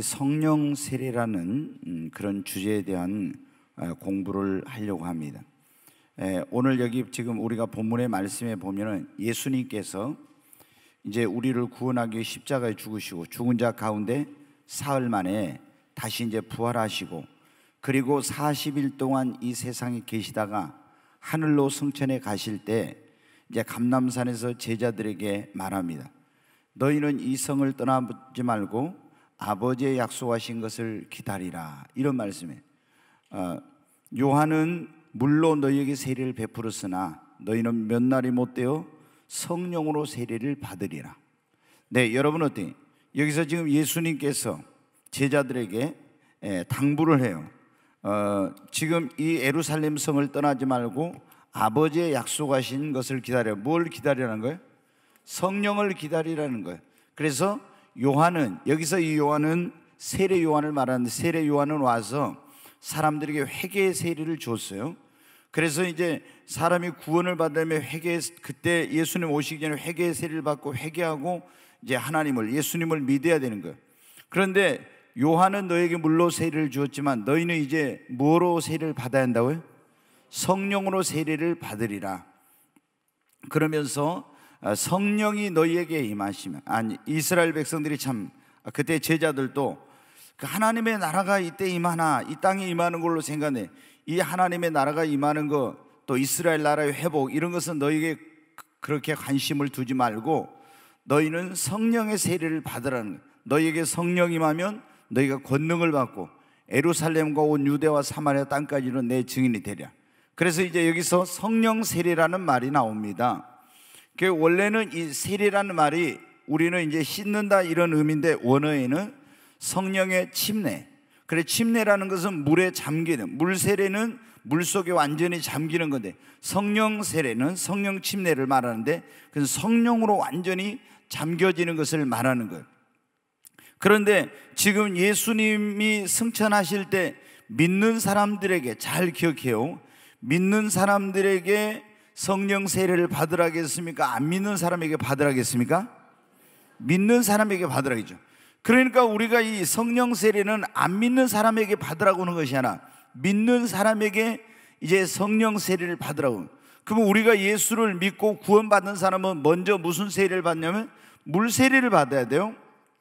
성령 세례라는 그런 주제에 대한 공부를 하려고 합니다. 오늘 여기 지금 우리가 본문의 말씀에 보면은 예수님께서 이제 우리를 구원하기 위해 십자가에 죽으시고 죽은 자 가운데 사흘 만에 다시 이제 부활하시고, 그리고 40일 동안 이 세상에 계시다가 하늘로 승천해 가실 때 이제 감람산에서 제자들에게 말합니다. 너희는 이 성을 떠나지 말고 아버지의 약속하신 것을 기다리라, 이런 말씀이에요. 요한은 물로 너희에게 세례를 베풀었으나 너희는 몇 날이 못되어 성령으로 세례를 받으리라. 네, 여러분 어때요? 여기서 지금 예수님께서 제자들에게 당부를 해요. 지금 이 예루살렘 성을 떠나지 말고 아버지의 약속하신 것을 기다려. 뭘 기다리라는 거예요? 성령을 기다리라는 거예요. 그래서 요한은, 여기서 이 요한은 세례 요한을 말하는데, 세례 요한은 와서 사람들에게 회개의 세례를 줬어요. 그래서 이제 사람이 구원을 받으면 그때 예수님 오시기 전에 회개의 세례를 받고 회개하고 이제 하나님을, 예수님을 믿어야 되는 거예요. 그런데 요한은 너에게 물로 세례를 주었지만 너희는 이제 뭐로 세례를 받아야 한다고요? 성령으로 세례를 받으리라. 그러면서 성령이 너희에게 임하시면, 아니 이스라엘 백성들이 참 그때 제자들도 그 하나님의 나라가 이때 임하나, 이 땅에 임하는 걸로 생각해. 이 하나님의 나라가 임하는 거, 또 이스라엘 나라의 회복, 이런 것은 너희에게 그렇게 관심을 두지 말고 너희는 성령의 세례를 받으라는 거예요. 너희에게 성령 임하면 너희가 권능을 받고 예루살렘과 온 유대와 사마리아 땅까지는 내 증인이 되랴. 그래서 이제 여기서 성령 세례라는 말이 나옵니다. 원래는 이 세례라는 말이 우리는 이제 씻는다 이런 의미인데, 원어에는 성령의 침례. 그래, 침례라는 것은 물에 잠기는, 물 세례는 물 속에 완전히 잠기는 건데, 성령 세례는 성령 침례를 말하는데, 그래서 성령으로 완전히 잠겨지는 것을 말하는 거예요. 그런데 지금 예수님이 승천하실 때 믿는 사람들에게, 잘 기억해요, 믿는 사람들에게 성령 세례를 받으라겠습니까? 안 믿는 사람에게 받으라겠습니까? 믿는 사람에게 받으라겠죠. 그러니까 우리가 이 성령 세례는 안 믿는 사람에게 받으라고 하는 것이 아니라 믿는 사람에게 이제 성령 세례를 받으라고. 그러면 우리가 예수를 믿고 구원받는 사람은 먼저 무슨 세례를 받냐면 물 세례를 받아야 돼요.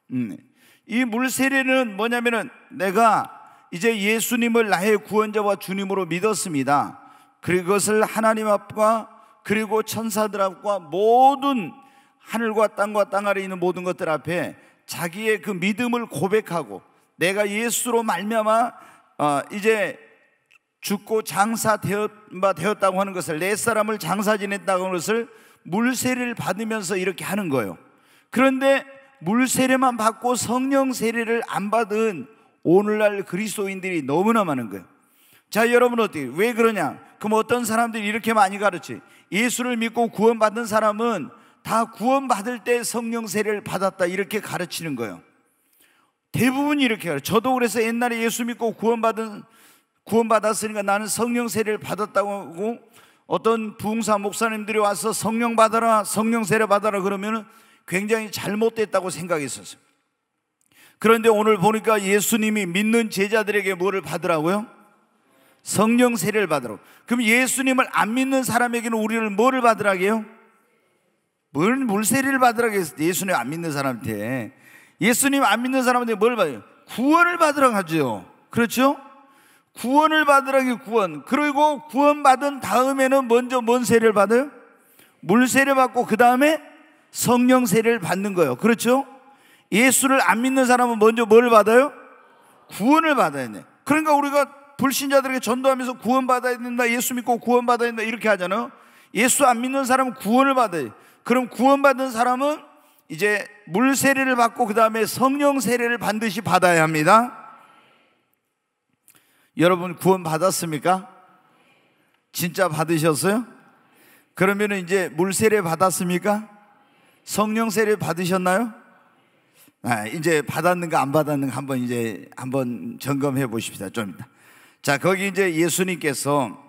이 물 세례는 뭐냐면은 내가 이제 예수님을 나의 구원자와 주님으로 믿었습니다. 그것을 하나님 앞과 그리고 천사들 앞과 모든 하늘과 땅과 땅 아래 있는 모든 것들 앞에 자기의 그 믿음을 고백하고, 내가 예수로 말미암아 이제 죽고 장사 되었다고 하는 것을, 내 사람을 장사 지냈다고 하는 것을 물세례를 받으면서 이렇게 하는 거예요. 그런데 물세례만 받고 성령 세례를 안 받은 오늘날 그리스도인들이 너무나 많은 거예요. 자, 여러분 어떻게, 왜 그러냐? 그럼 어떤 사람들이 이렇게 많이 가르치, 예수를 믿고 구원받은 사람은 다 구원받을 때 성령 세례를 받았다, 이렇게 가르치는 거예요. 대부분이 이렇게 가르쳐요. 저도 그래서 옛날에 예수 믿고 구원받았으니까 나는 성령 세례를 받았다고 하고, 어떤 부흥사 목사님들이 와서 성령 받아라, 성령 세례 받아라 그러면 굉장히 잘못됐다고 생각했었어요. 그런데 오늘 보니까 예수님이 믿는 제자들에게 뭐를 받으라고요? 성령 세례를 받으라고. 그럼 예수님을 안 믿는 사람에게는 우리를 뭐를 받으라고요? 물 세례를 받으라고 했을 때, 예수님 안 믿는 사람한테, 예수님 안 믿는 사람한테 뭘 받아요? 구원을 받으라고 하죠. 그렇죠? 구원을 받으라고, 구원. 그리고 구원받은 다음에는 먼저 뭔 세례를 받아요? 물 세례 받고 그 다음에 성령 세례를 받는 거예요. 그렇죠? 예수를 안 믿는 사람은 먼저 뭘 받아요? 구원을 받아야 돼. 그러니까 우리가 불신자들에게 전도하면서 구원받아야 된다, 예수 믿고 구원받아야 된다, 이렇게 하잖아요. 예수 안 믿는 사람은 구원을 받아야 돼. 그럼 구원받은 사람은 이제 물 세례를 받고 그 다음에 성령 세례를 반드시 받아야 합니다. 여러분 구원 받았습니까? 진짜 받으셨어요? 그러면 이제 물 세례 받았습니까? 성령 세례 받으셨나요? 이제 받았는가 안 받았는가 한번 점검해 보십시다. 좀 이따. 자, 거기 이제 예수님께서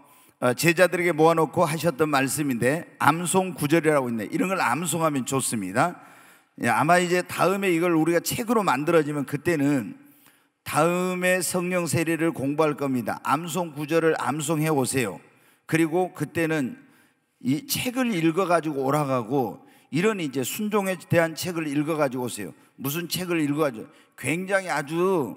제자들에게 모아놓고 하셨던 말씀인데, 암송 구절이라고 있네. 이런 걸 암송하면 좋습니다. 아마 이제 다음에 이걸 우리가 책으로 만들어지면 그때는 다음에 성령 세례를 공부할 겁니다. 암송 구절을 암송해 오세요. 그리고 그때는 이 책을 읽어가지고 오라가고, 이런 이제 순종에 대한 책을 읽어가지고 오세요. 무슨 책을 읽어가지고 굉장히 아주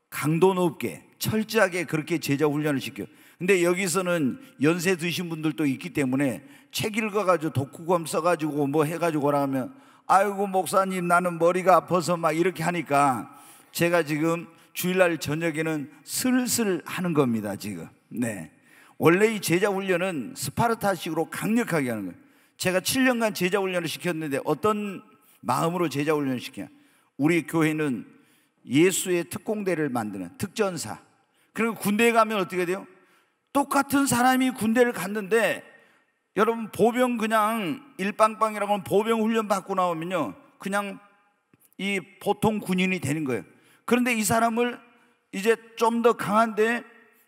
강도 높게 철저하게 그렇게 제자 훈련을 시켜요. 근데 여기서는 연세 드신 분들도 있기 때문에 책 읽어가지고 독후감 써가지고 뭐 해가지고 오라 하면, 아이고 목사님 나는 머리가 아파서 막 이렇게 하니까 제가 지금 주일날 저녁에는 슬슬 하는 겁니다 지금. 네, 원래 이 제자 훈련은 스파르타식으로 강력하게 하는 거예요. 제가 7년간 제자 훈련을 시켰는데 어떤 마음으로 제자 훈련을 시키냐, 우리 교회는 예수의 특공대를 만드는 특전사. 그리고 군대에 가면 어떻게 돼요? 똑같은 사람이 군대를 갔는데, 여러분 보병 그냥 일빵빵이라고 하면 보병 훈련 받고 나오면요 그냥 이 보통 군인이 되는 거예요. 그런데 이 사람을 이제 좀 더 강한데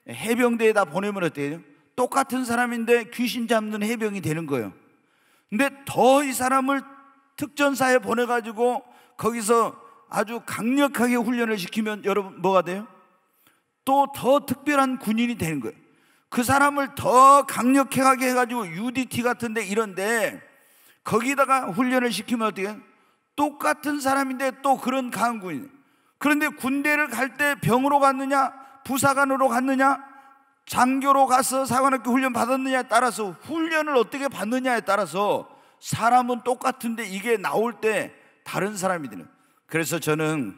해병대에다 보내면 어때요? 돼요? 똑같은 사람인데 귀신 잡는 해병이 되는 거예요. 근데 더 이 사람을 특전사에 보내가지고 거기서 아주 강력하게 훈련을 시키면 여러분 뭐가 돼요? 또 더 특별한 군인이 되는 거예요. 그 사람을 더 강력하게 해가지고 UDT 같은데 이런데 거기다가 훈련을 시키면 어떻게 해요? 똑같은 사람인데 또 그런 강한 군인. 그런데 군대를 갈 때 병으로 갔느냐, 부사관으로 갔느냐, 장교로 가서 사관학교 훈련 받았느냐에 따라서, 훈련을 어떻게 받느냐에 따라서 사람은 똑같은데 이게 나올 때 다른 사람이 되는. 그래서 저는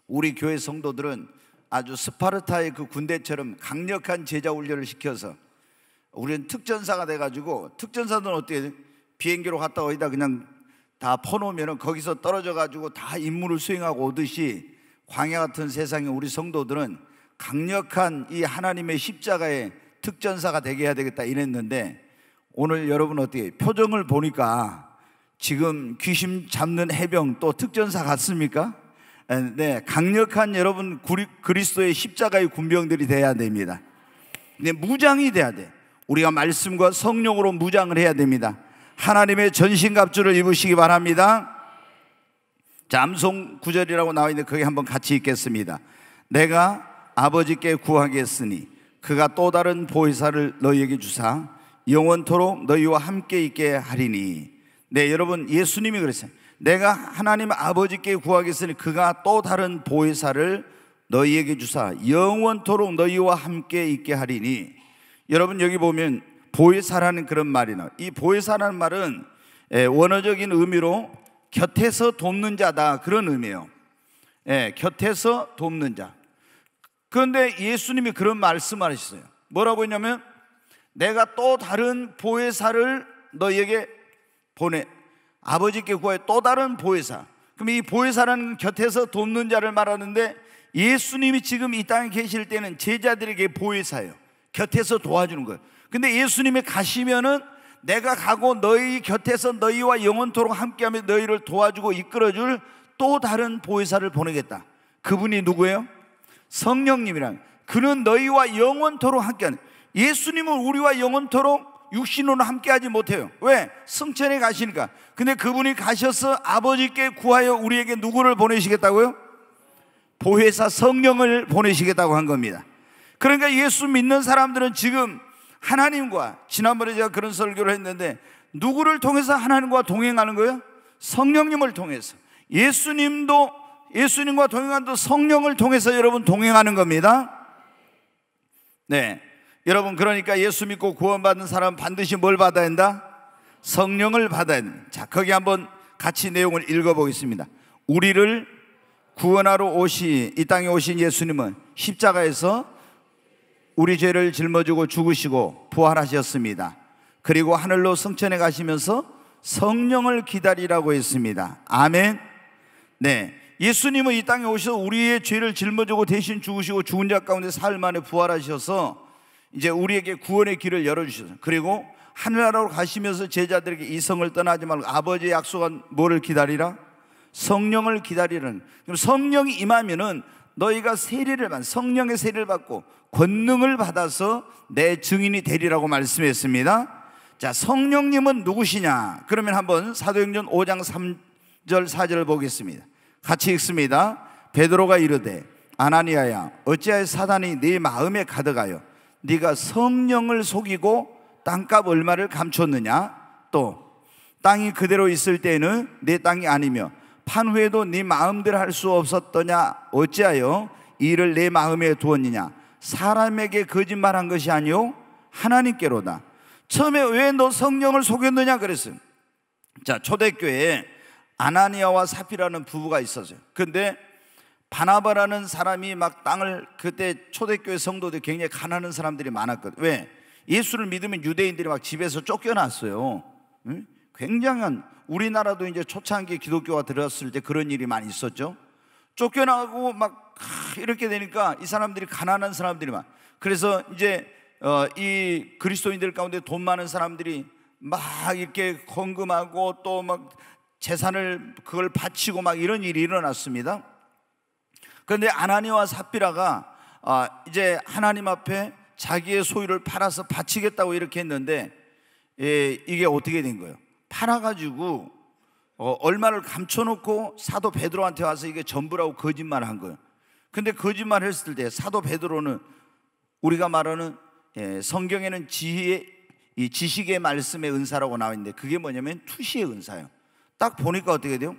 우리 교회 성도들은 아주 스파르타의 그 군대처럼 강력한 제자 훈련을 시켜서, 우리는 특전사가 돼가지고, 특전사는 어떻게 해요? 비행기로 갔다 어디다 그냥 다 퍼놓으면 거기서 떨어져가지고 다 임무를 수행하고 오듯이, 광야 같은 세상에 우리 성도들은 강력한 이 하나님의 십자가의 특전사가 되게 해야 되겠다 이랬는데, 오늘 여러분 어떻게 표정을 보니까 지금 귀신 잡는 해병 또 특전사 같습니까? 네, 강력한 여러분 그리스도의 십자가의 군병들이 돼야 됩니다. 네, 무장이 돼야 돼. 우리가 말씀과 성령으로 무장을 해야 됩니다. 하나님의 전신갑주를 입으시기 바랍니다. 자, 암송 구절이라고 나와 있는데 거기 한번 같이 읽겠습니다. 내가 아버지께 구하겠으니 그가 또 다른 보혜사를 너희에게 주사 영원토록 너희와 함께 있게 하리니. 네, 여러분 예수님이 그랬어요. 내가 하나님 아버지께 구하겠으니 그가 또 다른 보혜사를 너희에게 주사 영원토록 너희와 함께 있게 하리니. 여러분 여기 보면 보혜사라는 그런 말이 나와요. 이 보혜사라는 말은 원어적인 의미로 곁에서 돕는 자다, 그런 의미예요. 곁에서 돕는 자. 그런데 예수님이 그런 말씀을 하셨어요. 뭐라고 했냐면, 내가 또 다른 보혜사를 너희에게 보내. 아버지께 구하여 또 다른 보혜사. 그럼 이 보혜사라는 곁에서 돕는 자를 말하는데, 예수님이 지금 이 땅에 계실 때는 제자들에게 보혜사예요. 곁에서 도와주는 거예요. 근데 예수님이 가시면은 내가 가고 너희 곁에서 너희와 영원토록 함께하며 너희를 도와주고 이끌어줄 또 다른 보혜사를 보내겠다. 그분이 누구예요? 성령님이랑. 그는 너희와 영원토록 함께하는. 예수님은 우리와 영원토록 육신으로 함께하지 못해요. 왜? 승천에 가시니까. 근데 그분이 가셔서 아버지께 구하여 우리에게 누구를 보내시겠다고요? 보혜사 성령을 보내시겠다고 한 겁니다. 그러니까 예수 믿는 사람들은 지금 하나님과, 지난번에 제가 그런 설교를 했는데, 누구를 통해서 하나님과 동행하는 거예요? 성령님을 통해서. 예수님과 동행하는 성령을 통해서 여러분 동행하는 겁니다. 네, 여러분 그러니까 예수 믿고 구원받은 사람은 반드시 뭘 받아야 한다? 성령을 받아야 된다. 자, 거기 한번 같이 내용을 읽어보겠습니다. 우리를 구원하러 이 땅에 오신 예수님은 십자가에서 우리 죄를 짊어지고 죽으시고 부활하셨습니다. 그리고 하늘로 승천해 가시면서 성령을 기다리라고 했습니다. 아멘. 네, 예수님은 이 땅에 오셔서 우리의 죄를 짊어지고 대신 죽으시고 죽은 자 가운데 사흘 만에 부활하셔서 이제 우리에게 구원의 길을 열어주셔서, 그리고 하늘나라로 가시면서 제자들에게 이 성을 떠나지 말고 아버지의 약속한 뭐를 기다리라? 성령을 기다리라는. 그럼 성령이 임하면은 너희가 성령의 세례를 받고 권능을 받아서 내 증인이 되리라고 말씀했습니다. 자, 성령님은 누구시냐? 그러면 한번 사도행전 5장 3절 4절을 보겠습니다. 같이 읽습니다. 베드로가 이르되 아나니아야 어찌하여 사단이 네 마음에 가득하여 네가 성령을 속이고 땅값 얼마를 감췄느냐? 또 땅이 그대로 있을 때에는 내 땅이 아니며 판 후에도 네 마음대로 할 수 없었더냐? 어찌하여 이 일을 내 마음에 두었느냐? 사람에게 거짓말한 것이 아니요 하나님께로다. 처음에 왜 너 성령을 속였느냐 그랬어요. 자, 초대교회에 아나니아와 삽비라는 부부가 있었어요. 근데 바나바라는 사람이 막 땅을, 그때 초대교회 성도들이 굉장히 가난한 사람들이 많았거든요. 왜? 예수를 믿으면 유대인들이 막 집에서 쫓겨났어요. 응? 굉장한, 우리나라도 이제 초창기 기독교가 들어왔을 때 그런 일이 많이 있었죠. 쫓겨나고 막 이렇게 되니까 이 사람들이 가난한 사람들이 많아. 그래서 이제 이 그리스도인들 가운데 돈 많은 사람들이 막 이렇게 헌금하고 또 막 재산을 그걸 바치고 막 이런 일이 일어났습니다. 그런데 아나니아와 삽비라가 이제 하나님 앞에 자기의 소유를 팔아서 바치겠다고 이렇게 했는데 이게 어떻게 된 거예요? 팔아가지고 얼마를 감춰놓고 사도 베드로한테 와서 이게 전부라고 거짓말을 한 거예요. 근데 거짓말 했을 때 사도 베드로는 우리가 말하는 성경에는 이 지식의 말씀의 은사라고 나와 있는데 그게 뭐냐면 투시의 은사예요. 딱 보니까 어떻게 돼요?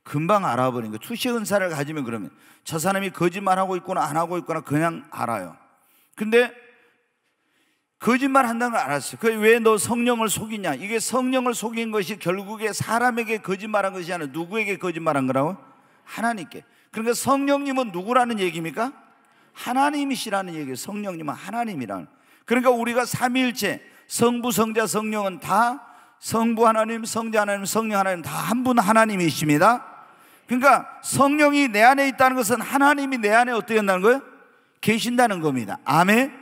금방 알아버린 거예요. 투시의 은사를 가지면 그러면 저 사람이 거짓말하고 있거나 안 하고 있거나 그냥 알아요. 근데 거짓말 한다는 걸 알았어요. 왜 너 성령을 속이냐? 이게 성령을 속인 것이 결국에 사람에게 거짓말한 것이 아니라 누구에게 거짓말한 거라고? 하나님께. 그러니까 성령님은 누구라는 얘기입니까? 하나님이시라는 얘기예요. 성령님은 하나님이라는. 그러니까 우리가 삼위일체 성부, 성자, 성령은 다 성부 하나님, 성자 하나님, 성령 하나님 다 한 분 하나님이십니다. 그러니까 성령이 내 안에 있다는 것은 하나님이 내 안에 어떻게 한다는 거예요? 계신다는 겁니다. 아멘.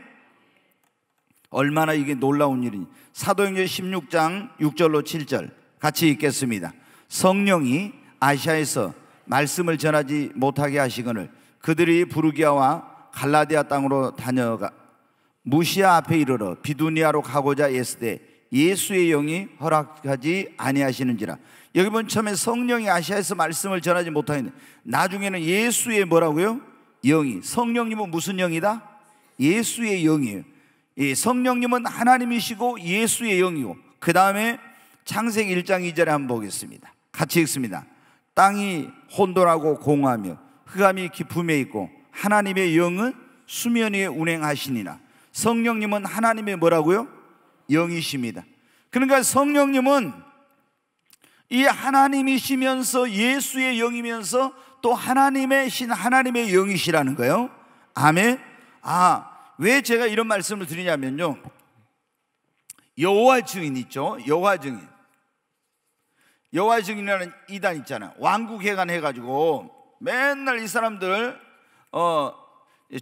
얼마나 이게 놀라운 일이니. 사도행전 16장 6절로 7절 같이 읽겠습니다. 성령이 아시아에서 말씀을 전하지 못하게 하시거늘 그들이 부르기아와 갈라디아 땅으로 다녀가 무시아 앞에 이르러 비두니아로 가고자 애쓰되 예수의 영이 허락하지 아니하시는지라. 여기 보면 처음에 성령이 아시아에서 말씀을 전하지 못하는데 나중에는 예수의 뭐라고요? 영이. 성령님은 무슨 영이다? 예수의 영이에요. 이 성령님은 하나님이시고 예수의 영이고, 그 다음에 창세기 1장 2절에 한번 보겠습니다. 같이 읽습니다. 땅이 혼돈하고 공허하며 흑암이 깊음에 있고 하나님의 영은 수면 위에 운행하시니라. 성령님은 하나님의 뭐라고요? 영이십니다. 그러니까 성령님은 이 하나님이시면서 예수의 영이면서 또 하나님의 신 하나님의 영이시라는 거예요. 아멘. 왜 제가 이런 말씀을 드리냐면요, 여호와 증인 있죠. 여호와 증인. 여호와 증인이라는 이단 있잖아요. 왕국회관 해가지고 맨날 이 사람들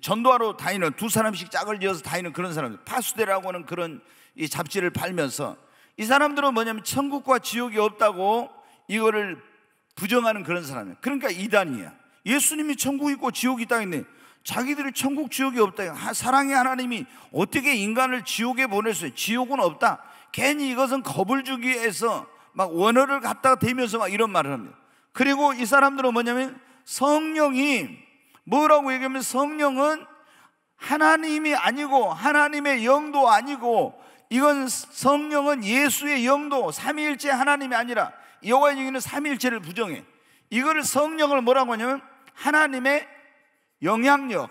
전도하러 다니는, 두 사람씩 짝을 지어서 다니는 그런 사람들, 파수대라고 하는 그런 이 잡지를 팔면서 이 사람들은 뭐냐면 천국과 지옥이 없다고 이거를 부정하는 그런 사람이에요. 그러니까 이단이에요. 예수님이 천국이 있고 지옥이 있다 했는데 자기들이 천국 지옥이 없다. 사랑의 하나님이 어떻게 인간을 지옥에 보냈어요? 지옥은 없다. 괜히 이것은 겁을 주기 위해서 막 원어를 갖다가 대면서 막 이런 말을 합니다. 그리고 이 사람들은 뭐냐면 성령이 뭐라고 얘기하면 성령은 하나님이 아니고 하나님의 영도 아니고, 이건 성령은 예수의 영도 삼위일체 하나님이 아니라 여호와의 영이는 삼위일체를 부정해. 이거를 성령을 뭐라고 하냐면 하나님의 영향력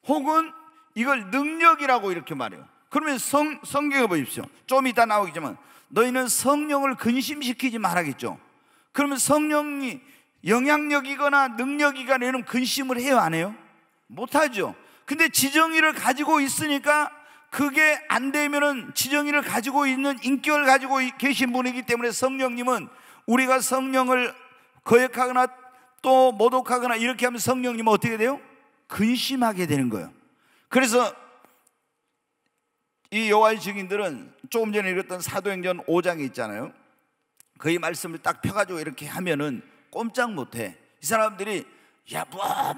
혹은 이걸 능력이라고 이렇게 말해요. 그러면 성경에 보십시오. 좀 이따 나오겠지만 너희는 성령을 근심시키지 말아겠죠. 그러면 성령이 영향력이거나 능력이거나 이런 근심을 해요, 안 해요? 못하죠. 근데 지정의를 가지고 있으니까 그게 안 되면은 지정의를 가지고 있는 인격을 가지고 계신 분이기 때문에 성령님은 우리가 성령을 거역하거나 또 모독하거나 이렇게 하면 성령님은 어떻게 돼요? 근심하게 되는 거예요. 그래서 이 여호와의 증인들은 조금 전에 읽었던 사도행전 5장에 있잖아요. 그의 말씀을 딱 펴가지고 이렇게 하면은 꼼짝 못해. 이 사람들이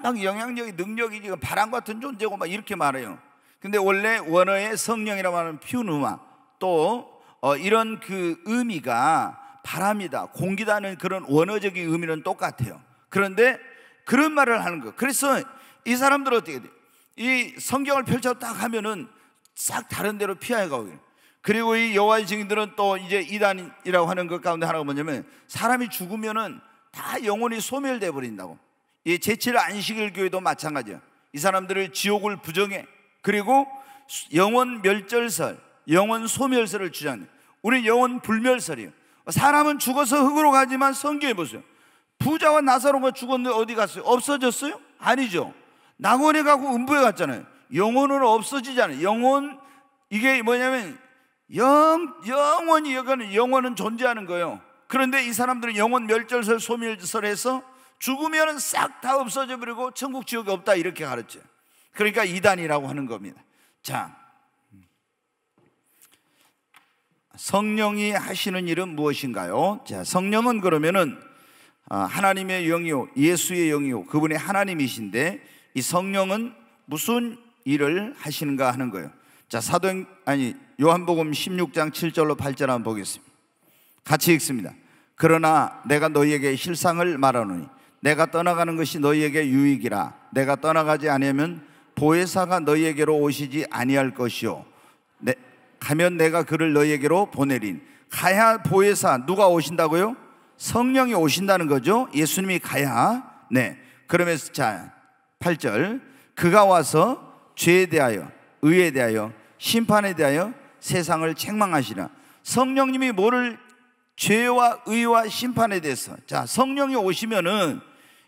막 영향력이 능력이 바람 같은 존재고 막 이렇게 말해요. 근데 원래 원어의 성령이라고 하는 퓨누마 또 이런 그 의미가 바람이다, 공기다는 그런 원어적인 의미는 똑같아요. 그런데 그런 말을 하는 거. 그래서 이 사람들은 어떻게 돼? 이 성경을 펼쳐 딱 하면은 싹 다른 데로 피해 가고. 그리고 이 여호와의 증인들은 또 이제 이단이라고 하는 것 가운데 하나가 뭐냐면, 사람이 죽으면은 다 영혼이 소멸돼 버린다고. 이 제7 안식일 교회도 마찬가지야. 이 사람들을 지옥을 부정해. 그리고 영혼 멸절설, 영혼 소멸설을 주장해. 우리 영혼 불멸설이에요. 사람은 죽어서 흙으로 가지만 성경에 보세요. 부자와 나사로가 죽었는데 어디 갔어요? 없어졌어요? 아니죠. 낙원에 가고 음부에 갔잖아요. 영혼은 없어지잖아요. 영혼, 이게 뭐냐면 영원히, 영혼은 존재하는 거예요. 그런데 이 사람들은 영혼 멸절설, 소멸설에서 죽으면 싹 다 없어져 버리고 천국 지옥이 없다 이렇게 가르쳐요. 그러니까 이단이라고 하는 겁니다. 자, 성령이 하시는 일은 무엇인가요? 자, 성령은 그러면은 하나님의 영이요, 예수의 영이요, 그분이 하나님이신데, 이 성령은 무슨 일을 하시는가 하는 거예요. 자, 요한복음 16장 7절로 8절 한번 보겠습니다. 같이 읽습니다. 그러나 내가 너희에게 실상을 말하노니 내가 떠나가는 것이 너희에게 유익이라. 내가 떠나가지 아니하면 보혜사가 너희에게로 오시지 아니할 것이요, 가면 내가 그를 너희에게로 보내린. 가야 보혜사, 누가 오신다고요? 성령이 오신다는 거죠. 예수님이 가야. 네. 그러면서 자 8절, 그가 와서 죄에 대하여, 의에 대하여, 심판에 대하여 세상을 책망하시라. 성령님이 뭐를, 죄와 의와 심판에 대해서. 자, 성령이 오시면은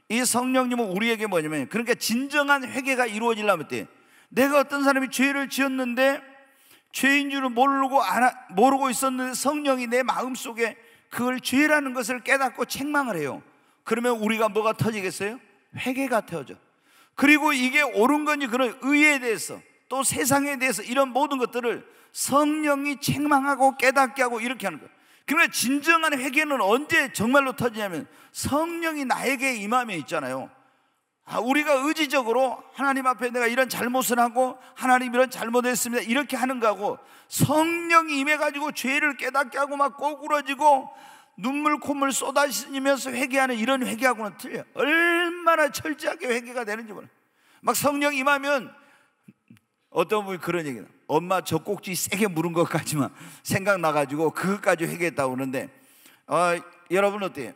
이 성령님은 우리에게 뭐냐면, 그러니까 진정한 회개가 이루어지려면 때, 내가 어떤 사람이 죄를 지었는데 죄인 줄을 모르고 있었는데 성령이 내 마음속에 그걸 죄라는 것을 깨닫고 책망을 해요. 그러면 우리가 뭐가 터지겠어요? 회개가 터져. 그리고 이게 옳은 건지, 그런 의에 대해서, 또 세상에 대해서, 이런 모든 것들을 성령이 책망하고 깨닫게 하고 이렇게 하는 거예요. 그러나 진정한 회개는 언제 정말로 터지냐면, 성령이 나에게 임하면 있잖아요. 우리가 의지적으로 하나님 앞에 내가 이런 잘못을 하고, 하나님 이런 잘못했습니다 이렇게 하는 거하고, 성령이 임해가지고 죄를 깨닫게 하고 막 꼬꾸러지고 눈물 콧물 쏟아지면서 회개하는 이런 회개하고는 틀려요. 얼마나 철저하게 회개가 되는지 몰라요. 막 성령 임하면 어떤 분이 그런 얘기는, 엄마 젖꼭지 세게 물은 것까지만 생각나가지고 그것까지 회개했다고 그러는데, 여러분 어때요?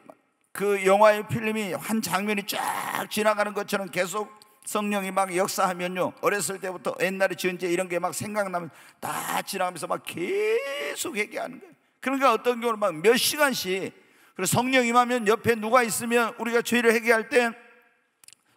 그 영화의 필름이 한 장면이 쫙 지나가는 것처럼 계속 성령이 막 역사하면요, 어렸을 때부터 옛날에 지은 죄 이런 게 막 생각나면 다 지나가면서 막 계속 회개하는 거예요. 그러니까 어떤 경우는 막 몇 시간씩, 그리고 성령 임하면 옆에 누가 있으면 우리가 죄를 회개할 때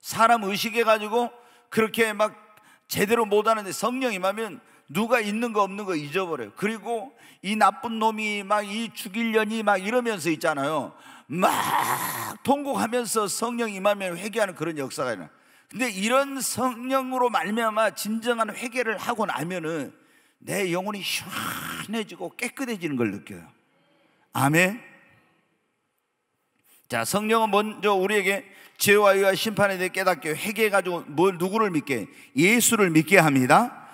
사람 의식해가지고 그렇게 막 제대로 못하는데, 성령 임하면 누가 있는 거 없는 거 잊어버려요. 그리고 이 나쁜 놈이 막 이 죽이려니 막 이러면서 있잖아요. 막 통곡하면서 성령 임하면 회개하는 그런 역사가 일어나요. 근데 이런 성령으로 말미암아 진정한 회개를 하고 나면은 내 영혼이 시원해지고 깨끗해지는 걸 느껴요. 아멘. 자, 성령은 먼저 우리에게 죄와 의와 심판에 대해 깨닫게, 회개해가지고 누구를 믿게? 예수를 믿게 합니다.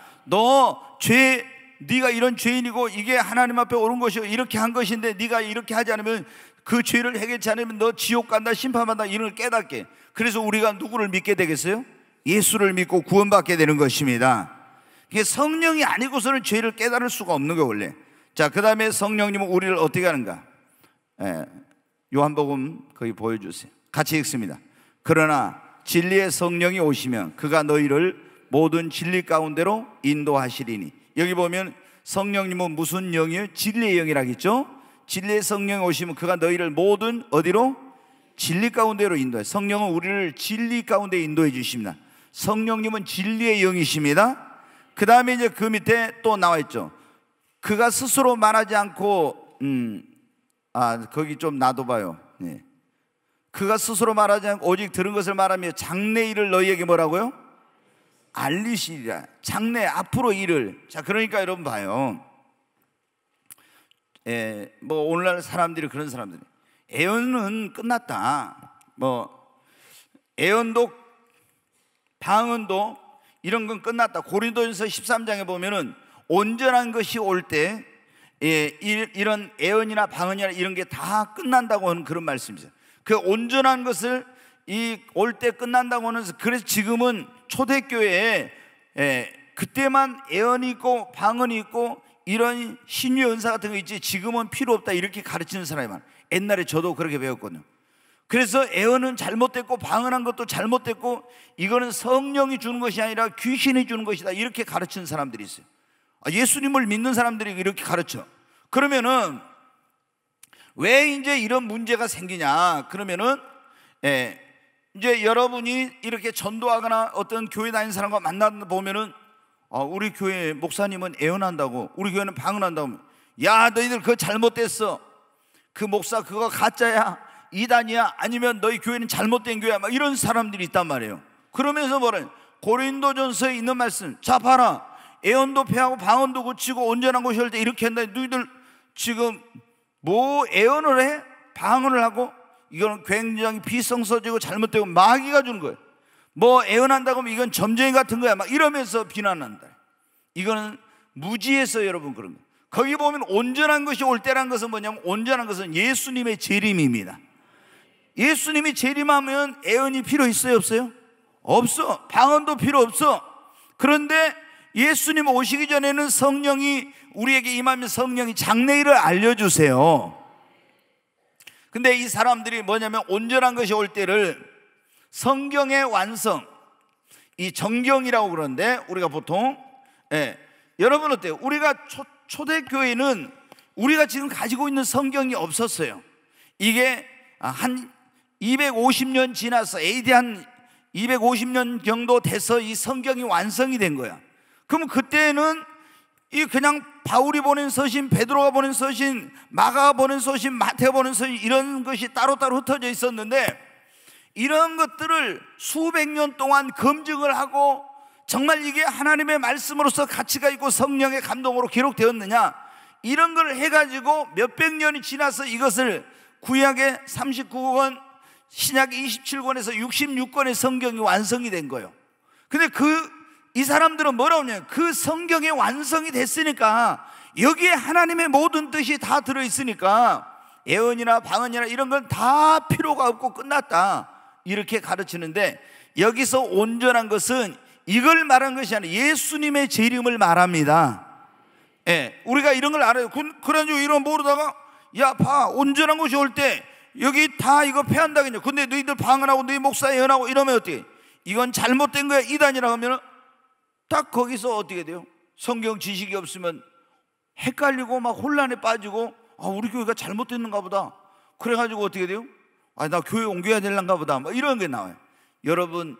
네가 이런 죄인이고 이게 하나님 앞에 옳은 것이고 이렇게 한 것인데 네가 이렇게 하지 않으면, 그 죄를 해결치 않으면 너 지옥 간다, 심판받는다, 이런 걸 깨닫게. 그래서 우리가 누구를 믿게 되겠어요? 예수를 믿고 구원받게 되는 것입니다. 성령이 아니고서는 죄를 깨달을 수가 없는 거예요, 원래. 자, 그 다음에 성령님은 우리를 어떻게 하는가? 요한복음 거기 보여주세요. 같이 읽습니다. 그러나 진리의 성령이 오시면 그가 너희를 모든 진리 가운데로 인도하시리니. 여기 보면 성령님은 무슨 영이에요? 진리의 영이라겠죠? 진리의 성령이 오시면 그가 너희를 모든 어디로? 진리 가운데로 인도해. 성령은 우리를 진리 가운데 인도해 주십니다. 성령님은 진리의 영이십니다. 그 다음에 이제 그 밑에 또 나와 있죠. 그가 스스로 말하지 않고 거기 좀 놔둬봐요. 네. 그가 스스로 말하지 않고 오직 들은 것을 말하며 장래 일을 너희에게 뭐라고요? 알리시리라. 장래 앞으로 일을. 자, 그러니까 여러분 봐요. 뭐 오늘날 사람들이 그런 사람들이, 애언은 끝났다, 뭐 애언도 방언도 이런 건 끝났다. 고린도전서 13장에 보면은 온전한 것이 올 때 이런 애언이나 방언이나 이런 게 다 끝난다고 하는 그런 말씀이죠. 그 온전한 것을 이 올 때 끝난다고 하면서, 그래서 지금은 초대교회에 그때만 예언이 있고 방언이 있고 이런 신유 은사 같은 거 있지, 지금은 필요 없다 이렇게 가르치는 사람이 많아요. 옛날에 저도 그렇게 배웠거든요. 그래서 예언은 잘못됐고 방언한 것도 잘못됐고 이거는 성령이 주는 것이 아니라 귀신이 주는 것이다 이렇게 가르치는 사람들이 있어요. 예수님을 믿는 사람들이 이렇게 가르쳐. 그러면은 왜 이제 이런 문제가 생기냐? 그러면은 이제 여러분이 이렇게 전도하거나 어떤 교회 다니는 사람과 만나 보면은 우리 교회 목사님은 예언한다고, 우리 교회는 방언한다고. 야, 너희들 그거 잘못됐어. 그 목사 그거 가짜야, 이단이야, 아니면 너희 교회는 잘못된 교회야, 막 이런 사람들이 있단 말이에요. 그러면서 뭐래? 고린도전서에 있는 말씀, 자 봐라, 예언도 폐하고 방언도 고치고 온전한 것이 올 때 이렇게 한다. 너희들 지금 뭐 예언을 해? 방언을 하고? 이거는 굉장히 비성서적이고 잘못되고 마귀가 주는 거예요. 뭐 예언한다고 하면 이건 점쟁이 같은 거야 막 이러면서 비난한다. 이거는 무지해서 여러분 그런 거예요. 거기 보면 온전한 것이 올 때란 것은 뭐냐면, 온전한 것은 예수님의 재림입니다. 예수님이 재림하면 예언이 필요 있어요 없어요? 없어. 방언도 필요 없어. 그런데 예수님 오시기 전에는 성령이 우리에게 임하면 성령이 장래일을 알려주세요. 근데 이 사람들이 뭐냐면 온전한 것이 올 때를 성경의 완성, 이 정경이라고 그러는데, 우리가 보통 여러분 어때요? 우리가 초대교회는 우리가 지금 가지고 있는 성경이 없었어요. 이게 한 250년 지나서 AD 한 250년 정도 돼서 이 성경이 완성이 된 거야. 그럼 그때는 이 그냥 바울이 보낸 서신, 베드로가 보낸 서신, 마가가 보낸 서신, 마태가 보낸 서신, 이런 것이 따로따로 흩어져 있었는데, 이런 것들을 수백 년 동안 검증을 하고 정말 이게 하나님의 말씀으로서 가치가 있고 성령의 감동으로 기록되었느냐, 이런 걸 해가지고 몇백 년이 지나서 이것을 구약의 39권, 신약의 27권에서 66권의 성경이 완성이 된 거예요. 근데 이 사람들은 뭐라고 하냐면, 그 성경이 완성이 됐으니까 여기에 하나님의 모든 뜻이 다 들어있으니까 예언이나 방언이나 이런 건 다 필요가 없고 끝났다 이렇게 가르치는데, 여기서 온전한 것은 이걸 말하는 것이 아니라 예수님의 재림을 말합니다. 우리가 이런 걸 알아요. 그래가지고 이런 모르다가 야 봐, 온전한 것이 올 때 여기 다 이거 폐한다겠냐. 근데 너희들 방언하고 너희 목사 예언하고 이러면 어떻게? 이건 잘못된 거야, 이단이라고 하면 딱 거기서 어떻게 돼요? 성경 지식이 없으면 헷갈리고 막 혼란에 빠지고, 우리 교회가 잘못됐는가 보다. 그래가지고 어떻게 돼요? 나 교회 옮겨야 될란가 보다, 뭐 이런 게 나와요. 여러분,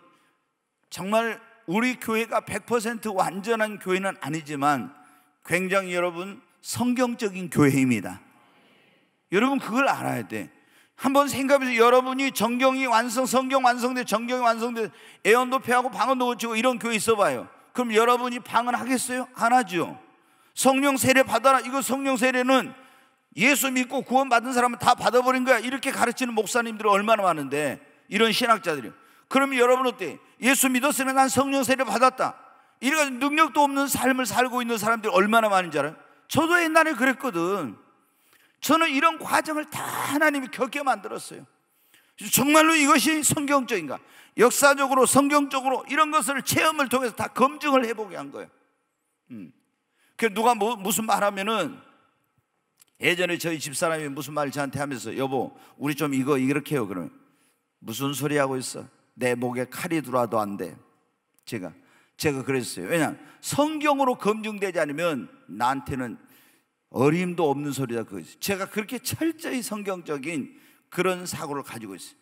정말 우리 교회가 100% 완전한 교회는 아니지만 굉장히 여러분 성경적인 교회입니다. 여러분 그걸 알아야 돼. 한번 생각해보세요. 여러분이 성경이 완성돼, 정경이 완성돼, 예언도 폐하고 방언도 고치고 이런 교회 있어봐요. 그럼 여러분이 방언하겠어요? 안 하죠. 성령 세례 받아라. 이거 성령 세례는 예수 믿고 구원 받은 사람은 다 받아버린 거야, 이렇게 가르치는 목사님들이 얼마나 많은데, 이런 신학자들이. 그러면 여러분 어때? 예수 믿었으니까 난 성령 세례 받았다, 이래가지고 능력도 없는 삶을 살고 있는 사람들이 얼마나 많은지 알아요? 저도 옛날에 그랬거든. 저는 이런 과정을 다 하나님이 겪게 만들었어요. 정말로 이것이 성경적인가, 역사적으로 성경적으로 이런 것을 체험을 통해서 다 검증을 해보게 한 거예요. 그래서 누가 무슨 말 하면은, 예전에 저희 집사람이 무슨 말을 저한테 하면서, 여보 우리 좀 이거 이렇게 해요. 그러면 무슨 소리 하고 있어? 내 목에 칼이 들어와도 안 돼. 제가 그랬어요. 왜냐, 성경으로 검증되지 않으면 나한테는 어림도 없는 소리다 그거지. 제가 그렇게 철저히 성경적인 그런 사고를 가지고 있어요.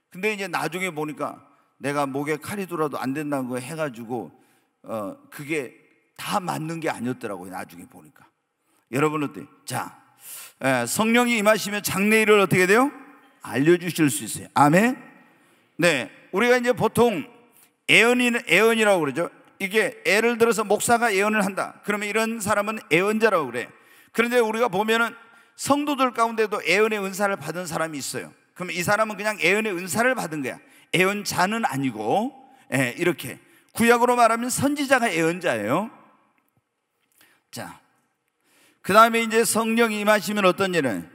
근데 이제 나중에 보니까 내가 목에 칼이 들어와도 안 된다는 거 해가지고 그게 다 맞는 게 아니었더라고요, 나중에 보니까. 여러분 어때요? 자, 성령이 임하시면 장래일을 어떻게 돼요? 알려주실 수 있어요. 아멘. 네, 우리가 이제 보통 예언이라고 그러죠. 이게 예를 들어서 목사가 예언을 한다, 그러면 이런 사람은 예언자라고 그래. 그런데 우리가 보면은 성도들 가운데도 예언의 은사를 받은 사람이 있어요. 그러면 이 사람은 그냥 예언의 은사를 받은 거야. 예언자는 아니고, 이렇게 구약으로 말하면 선지자가 예언자예요. 자, 그 다음에 이제 성령이 임하시면 어떤 일은,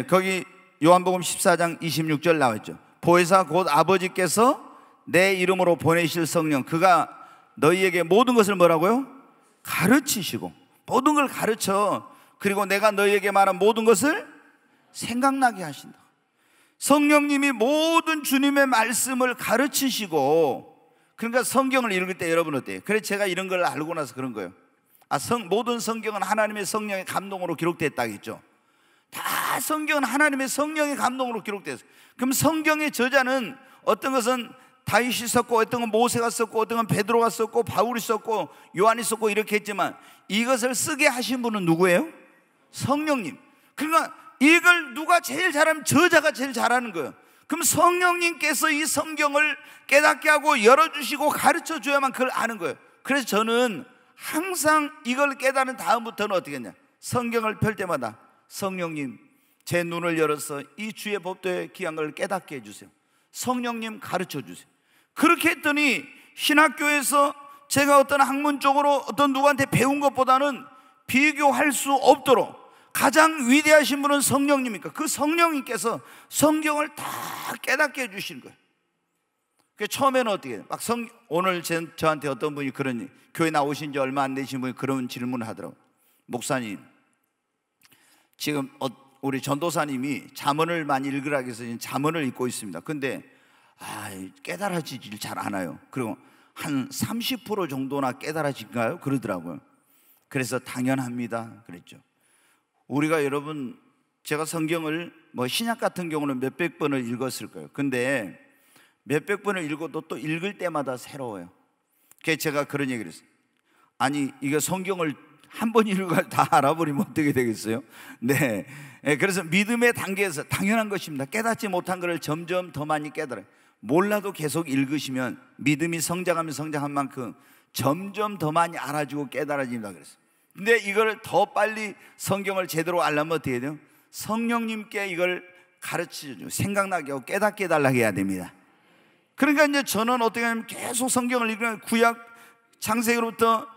거기 요한복음 14장 26절 나와있죠. 보혜사 곧 아버지께서 내 이름으로 보내실 성령, 그가 너희에게 모든 것을 뭐라고요? 가르치시고, 모든 걸 가르쳐. 그리고 내가 너희에게 말한 모든 것을 생각나게 하신다. 성령님이 모든 주님의 말씀을 가르치시고, 그러니까 성경을 읽을 때 여러분 어때요? 그래서 제가 이런 걸 알고 나서 그런 거예요. 모든 성경은 하나님의 성령의 감동으로 기록됐다겠죠. 다 성경은 하나님의 성령의 감동으로 기록됐어요. 그럼 성경의 저자는 어떤 것은 다윗이 썼고, 어떤 건 모세가 썼고, 어떤 건 베드로가 썼고, 바울이 썼고, 요한이 썼고 이렇게 했지만, 이것을 쓰게 하신 분은 누구예요? 성령님. 그러니까 이걸 누가 제일 잘하면 저자가 제일 잘하는 거예요. 그럼 성령님께서 이 성경을 깨닫게 하고 열어주시고 가르쳐 줘야만 그걸 아는 거예요. 그래서 저는 항상 이걸 깨달은 다음부터는 어떻게 했냐, 성경을 펼 때마다 성령님 제 눈을 열어서 이 주의 법도의 귀한 걸 깨닫게 해주세요. 성령님 가르쳐 주세요. 그렇게 했더니 신학교에서 제가 어떤 학문적으로 어떤 누구한테 배운 것보다는 비교할 수 없도록 가장 위대하신 분은 성령님이니까 그 성령님께서 성경을 다 깨닫게 해주시는 거예요. 처음에는 어떻게 해요? 오늘 저한테 어떤 분이 그런, 교회 나오신 지 얼마 안 되신 분이 그런 질문을 하더라고요. 목사님, 지금 우리 전도사님이 잠언을 많이 읽으라 해서 잠언을 읽고 있습니다. 근데 깨달아지질 잘 않아요. 그리고 한 30% 정도나 깨달아질까요? 그러더라고요. 그래서 당연합니다 그랬죠. 우리가 여러분, 제가 성경을 신약 같은 경우는 몇백 번을 읽었을 거예요. 근데 몇백 번을 읽어도 또 읽을 때마다 새로워요. 그래서 제가 그런 얘기를 했어요. 아니, 이거 성경을 한 번 읽고 다 알아버리면 어떻게 되겠어요? 네. 그래서 믿음의 단계에서 당연한 것입니다. 깨닫지 못한 것을 점점 더 많이 깨달아요. 몰라도 계속 읽으시면 믿음이 성장하면 성장한 만큼 점점 더 많이 알아지고 깨달아진다 그랬어요. 근데 이걸 더 빨리 성경을 제대로 알려면 어떻게 해야 돼요? 성령님께 이걸 가르치죠. 생각나게 하고 깨닫게 해달라고 해야 됩니다. 그러니까 이제 저는 어떻게 하냐면 계속 성경을 읽으면 구약 창세기로부터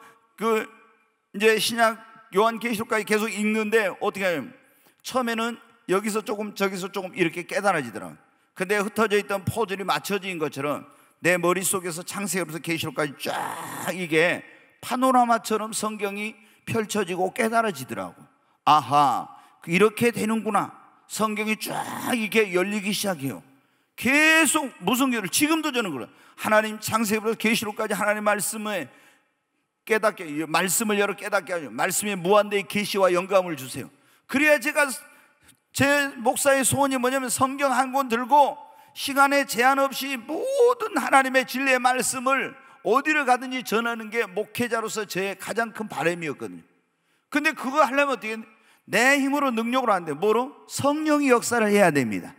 이제 신약 요한계시록까지 계속 읽는데 어떻게 하냐면 처음에는 여기서 조금 저기서 조금 이렇게 깨달아지더라고요. 근데 흩어져 있던 포들이 맞춰진 것처럼 내 머릿속에서 창세기로부터 계시록까지 쫙 이게 파노라마처럼 성경이 펼쳐지고 깨달아지더라고. 아하, 이렇게 되는구나. 성경이 쫙 이렇게 열리기 시작해요. 계속 무슨 교를, 지금도 저는 그래요. 하나님 창세기부터 계시록까지 하나님 말씀을 깨닫게, 말씀을 열어 깨닫게 하죠. 말씀에 무한대의 계시와 영감을 주세요. 그래야 제 목사의 소원이 뭐냐면 성경 한 권 들고 시간에 제한 없이 모든 하나님의 진리의 말씀을 어디를 가든지 전하는 게 목회자로서 제 가장 큰 바람이었거든요. 근데 그거 하려면 어떻게, 내 힘으로 능력으로 안 돼요. 뭐로? 성령이 역사를 해야 됩니다.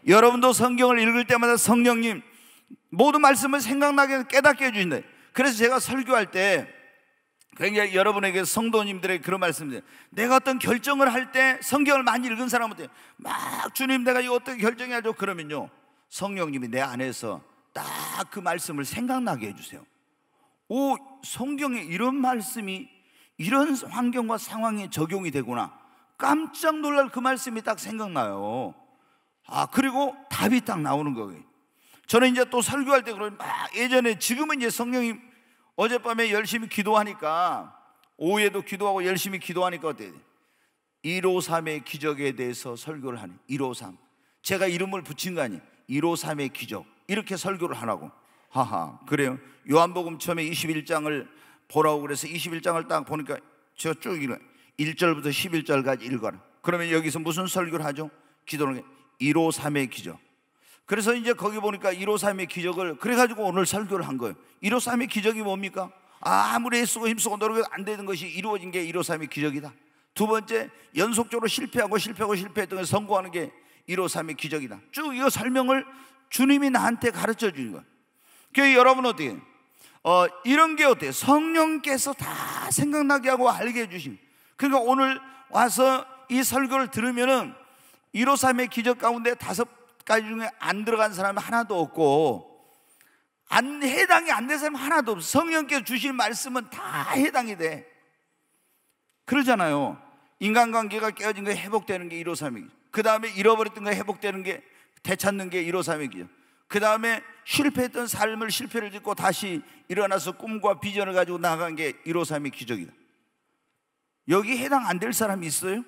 여러분도 성경을 읽을 때마다 성령님 모든 말씀을 생각나게 깨닫게 해주신다. 그래서 제가 설교할 때 굉장히 여러분에게, 성도님들에게 그런 말씀드려요. 내가 어떤 결정을 할 때 성경을 많이 읽은 사람한테 막 주님 내가 이거 어떻게 결정해야죠? 그러면요, 성령님이 내 안에서 딱 그 말씀을 생각나게 해주세요. 오, 성경에 이런 말씀이 이런 환경과 상황에 적용이 되구나. 깜짝 놀랄 그 말씀이 딱 생각나요. 그리고 답이 딱 나오는 거예요. 저는 이제 또 설교할 때 그러면 예전에, 지금은 이제 성령이 어젯밤에 열심히 기도하니까, 오후에도 기도하고 열심히 기도하니까 어때요? 153의 기적에 대해서 설교를 하네. 153, 제가 이름을 붙인 거 아니에요. 153의 기적, 이렇게 설교를 하라고. 하하, 그래요. 요한복음 처음에 21장을 보라고 그래서 21장을 딱 보니까 제가 쭉 읽어요. 1절부터 11절까지 읽어라. 그러면 여기서 무슨 설교를 하죠? 기도는 153의 기적. 그래서 이제 거기 보니까 153의 기적을, 그래가지고 오늘 설교를 한 거예요. 153의 기적이 뭡니까? 아무리 애쓰고 힘쓰고 노력해도 안 되는 것이 이루어진 게 153의 기적이다. 두 번째, 연속적으로 실패하고 실패했던 게 성공하는 게 153의 기적이다. 쭉 이거 설명을 주님이 나한테 가르쳐 주는 거예요. 그래서 여러분 어때요? 이런 게 어때요? 성령께서 다 생각나게 하고 알게 해주신. 그러니까 오늘 와서 이 설교를 들으면은 153의 기적 가운데 5가지 중에 안 들어간 사람이 하나도 없고, 해당이 안 된 사람 하나도 없어. 성령께서 주신 말씀은 다 해당이 돼. 그러잖아요. 인간관계가 깨어진 게 회복되는 게 153이고, 그 다음에 잃어버렸던 게 회복되는 게 되찾는 게 153의 기적. 그 다음에 실패했던 삶을 실패를 짓고 다시 일어나서 꿈과 비전을 가지고 나간 게 153의 기적이다. 여기 해당 안 될 사람이 있어요?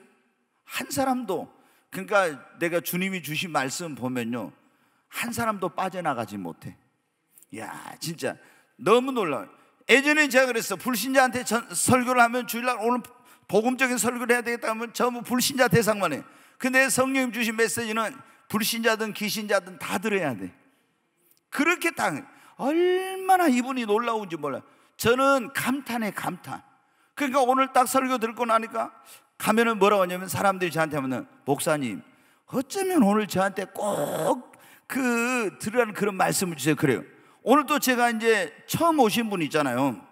한 사람도. 그러니까 내가 주님이 주신 말씀 보면요, 한 사람도 빠져나가지 못해. 야, 진짜 너무 놀라워요. 예전에 제가 그랬어. 불신자한테 설교를 하면 주일날 오늘 복음적인 설교를 해야 되겠다 하면 전부 불신자 대상만 해. 근데 성령님 주신 메시지는 불신자든 귀신자든 다 들어야 돼. 그렇게 딱 얼마나 이분이 놀라운지 몰라요. 저는 감탄해, 감탄. 그러니까 오늘 딱 설교 듣고 나니까 가면은 뭐라고 하냐면, 사람들이 저한테 하면은, 목사님 어쩌면 오늘 저한테 꼭 들으라는 그런 말씀을 주세요. 그래요. 오늘 또 제가 이제 처음 오신 분 있잖아요.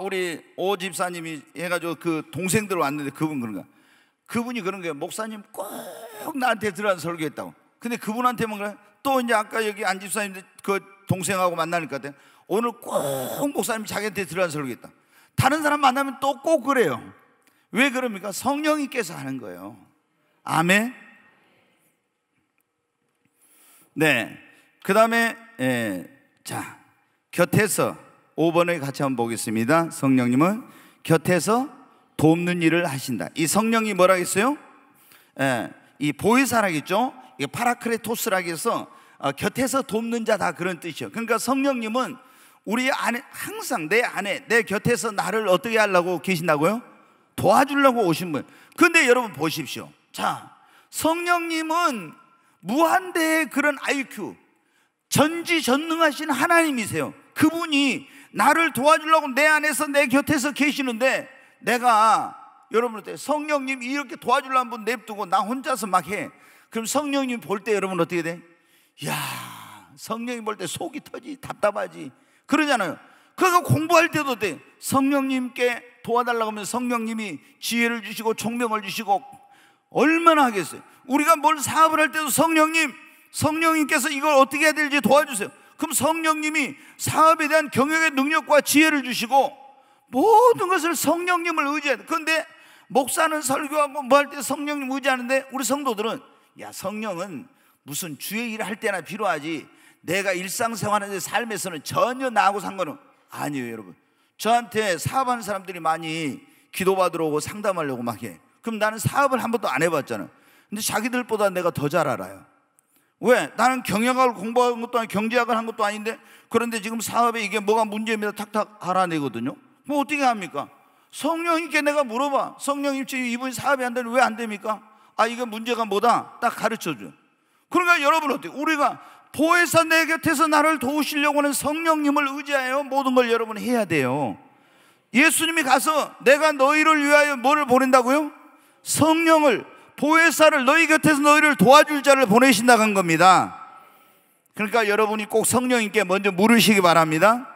우리 오 집사님이 해가지고 그 동생들 왔는데 그분 그런가. 그분이 그런 거예요. 목사님 꼭 나한테 들으라는 설교했다고. 근데 그분한테만 그래. 또 이제 아까 여기 안 집사님 그 동생하고 만나니까 오늘 꼭 목사님 자기한테 들으라는 설교했다. 다른 사람 만나면 또 꼭 그래요. 왜 그럽니까? 성령님께서 하는 거예요. 아멘. 네. 그 다음에 자, 곁에서 5번을 같이 한번 보겠습니다. 성령님은 곁에서 돕는 일을 하신다. 이 성령이 뭐라 했어요? 이 보혜사라겠죠. 이게 파라크레토스라고 해서 곁에서 돕는 자다, 그런 뜻이에요. 그러니까 성령님은 우리 안에, 항상 내 안에, 내 곁에서 나를 어떻게 하려고 계신다고요? 도와주려고 오신 분. 근데 여러분 보십시오. 자, 성령님은 무한대의 그런 IQ, 전지전능하신 하나님이세요. 그분이 나를 도와주려고 내 안에서 내 곁에서 계시는데, 내가 여러분한테 성령님 이렇게 도와주려는 분 냅두고 나 혼자서 막 해. 그럼 성령님 볼 때 여러분 어떻게 돼? 야, 성령님 볼 때 속이 터지, 답답하지, 그러잖아요. 그러니까 공부할 때도 돼. 성령님께 도와달라고 하면 성령님이 지혜를 주시고 총명을 주시고 얼마나 하겠어요. 우리가 뭘 사업을 할 때도 성령님께서 이걸 어떻게 해야 될지 도와주세요. 그럼 성령님이 사업에 대한 경영의 능력과 지혜를 주시고 모든 것을 성령님을 의지해야 돼. 그런데 목사는 설교하고 뭐 할 때 성령님 의지하는데, 우리 성도들은 야, 성령은 무슨 주의 일을 할 때나 필요하지, 내가 일상생활의 삶에서는 전혀 나하고 상관은 아니에요. 여러분, 저한테 사업하는 사람들이 많이 기도받으러 오고 상담하려고 막 해. 그럼 나는 사업을 한 번도 안 해봤잖아. 근데 자기들보다 내가 더 잘 알아요. 왜? 나는 경영학을 공부한 것도 아니고 경제학을 한 것도 아닌데, 그런데 지금 사업에 이게 뭐가 문제입니다 탁탁 알아내거든요. 뭐 어떻게 합니까? 성령님께 내가 물어봐. 성령님, 지금 이분이 사업이 안 되는 왜 안 됩니까? 아, 이거 문제가 뭐다 딱 가르쳐줘. 그러니까 여러분 어때요? 우리가 보혜사 내 곁에서 나를 도우시려고 하는 성령님을 의지하여 모든 걸 여러분 해야 돼요. 예수님이 가서 내가 너희를 위하여 뭐를 보낸다고요? 성령을, 보혜사를, 너희 곁에서 너희를 도와줄 자를 보내신다고 한 겁니다. 그러니까 여러분이 꼭 성령님께 먼저 물으시기 바랍니다.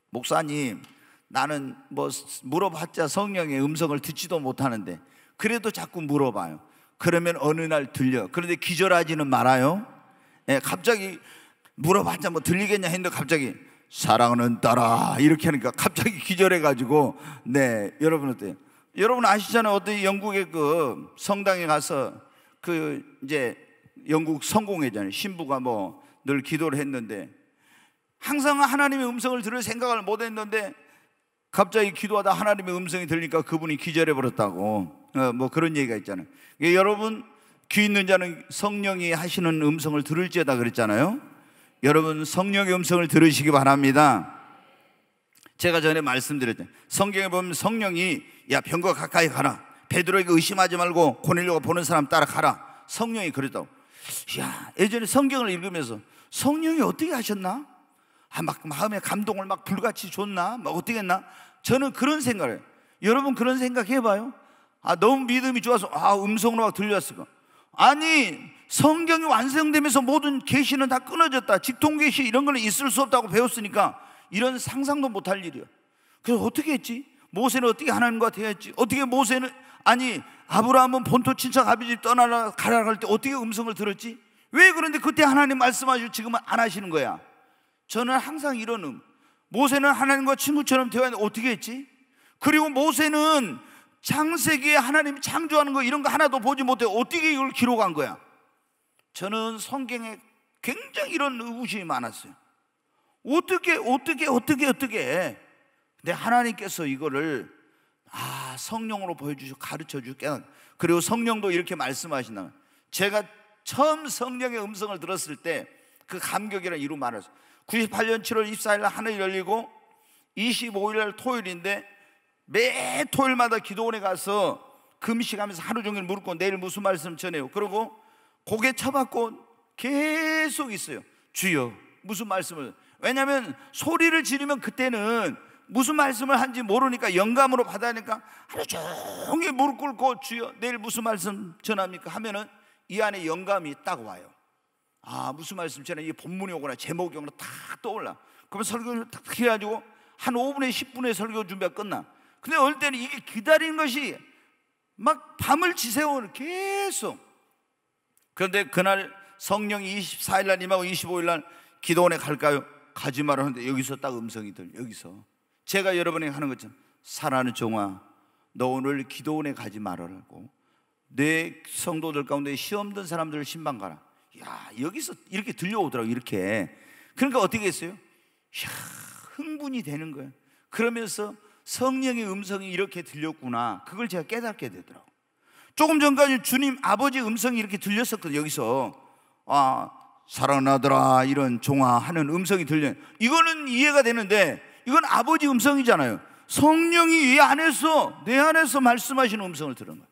목사님, 나는 뭐 물어봤자 성령의 음성을 듣지도 못하는데 그래도 자꾸 물어봐요. 그러면 어느 날 들려. 그런데 기절하지는 말아요. 갑자기 물어봤자 뭐 들리겠냐 했는데 갑자기 사랑하는 딸아 이렇게 하니까 갑자기 기절해가지고. 네, 여러분 어때요? 여러분 아시잖아요. 어떤 영국의 그 성당에 가서 그 이제 영국 성공회잖아요. 신부가 뭐 늘 기도를 했는데 항상 하나님의 음성을 들을 생각을 못 했는데 갑자기 기도하다 하나님의 음성이 들리니까 그분이 기절해 버렸다고. 뭐 그런 얘기가 있잖아요. 여러분, 귀 있는 자는 성령이 하시는 음성을 들을지어다 그랬잖아요. 여러분, 성령의 음성을 들으시기 바랍니다. 제가 전에 말씀드렸잖아요. 성경에 보면 성령이 야, 병과 가까이 가라, 베드로에게 의심하지 말고 고넬료가 보는 사람 따라가라, 성령이 그랬다고. 야, 예전에 성경을 읽으면서 성령이 어떻게 하셨나? 막 마음에 감동을 막 불같이 줬나? 막 어떻게 했나? 저는 그런 생각을 해요. 여러분 그런 생각 해봐요. 너무 믿음이 좋아서 음성으로 막 들렸을까? 아니, 성경이 완성되면서 모든 계시는 다 끊어졌다, 직통계시 이런 거는 있을 수 없다고 배웠으니까 이런 상상도 못할 일이야. 그래서 어떻게 했지? 모세는 어떻게 하나님과 대했지? 어떻게 모세는, 아니 아브라함은 본토 친척 아비 집 떠나라 가라 할 때 어떻게 음성을 들었지? 왜 그런데 그때 하나님 말씀하시고 지금은 안 하시는 거야? 저는 항상 이런 모세는 하나님과 친구처럼 대화했는데 어떻게 했지? 그리고 모세는 창세기에 하나님이 창조하는 거 이런 거 하나도 보지 못해 어떻게 이걸 기록한 거야? 저는 성경에 굉장히 이런 의구심이 많았어요. 어떻게 근데 하나님께서 이거를 성령으로 보여주시고 가르쳐주고 깨닫고, 그리고 성령도 이렇게 말씀하신다. 제가 처음 성령의 음성을 들었을 때 그 감격이란 이루 말했어요. 98년 7월 24일 날 하늘이 열리고 25일 날 토요일인데, 매 토요일마다 기도원에 가서 금식하면서 하루 종일 무릎 꿇고 내일 무슨 말씀 전해요. 그리고 고개 쳐박고 계속 있어요. 주여 무슨 말씀을. 왜냐하면 소리를 지르면 그때는 무슨 말씀을 한지 모르니까 영감으로 받아니까 하루 종일 무릎 꿇고 주여 내일 무슨 말씀 전합니까 하면은 이 안에 영감이 딱 와요. 무슨 말씀 전에 이게 본문이 오거나 제목이 오거나 다 떠올라. 그러면 설교를 딱 해가지고 한 5분에 10분에 설교 준비가 끝나. 근데 어느 때는 이게 기다리는 것이 막 밤을 지새워 계속. 그런데 그날 성령이 24일 날 임하고 25일 날 기도원에 갈까요? 가지 말라 하는데 여기서 딱 음성이 들려. 여기서 제가 여러분에게 하는 것처럼, 사랑하는 종아, 너 오늘 기도원에 가지 말라고. 내 성도들 가운데 시험 든 사람들을 신방 가라. 여기서 이렇게 들려오더라고. 이렇게. 그러니까 어떻게 했어요? 흥분이 되는 거예요. 그러면서 성령의 음성이 이렇게 들렸구나, 그걸 제가 깨닫게 되더라고. 조금 전까지 주님 아버지 음성이 이렇게 들렸었거든요. 여기서 사랑하더라 이런 종아 하는 음성이 들려요. 이거는 이해가 되는데 이건 아버지 음성이잖아요. 성령이 내 안에서 말씀하시는 음성을 들은 거예요.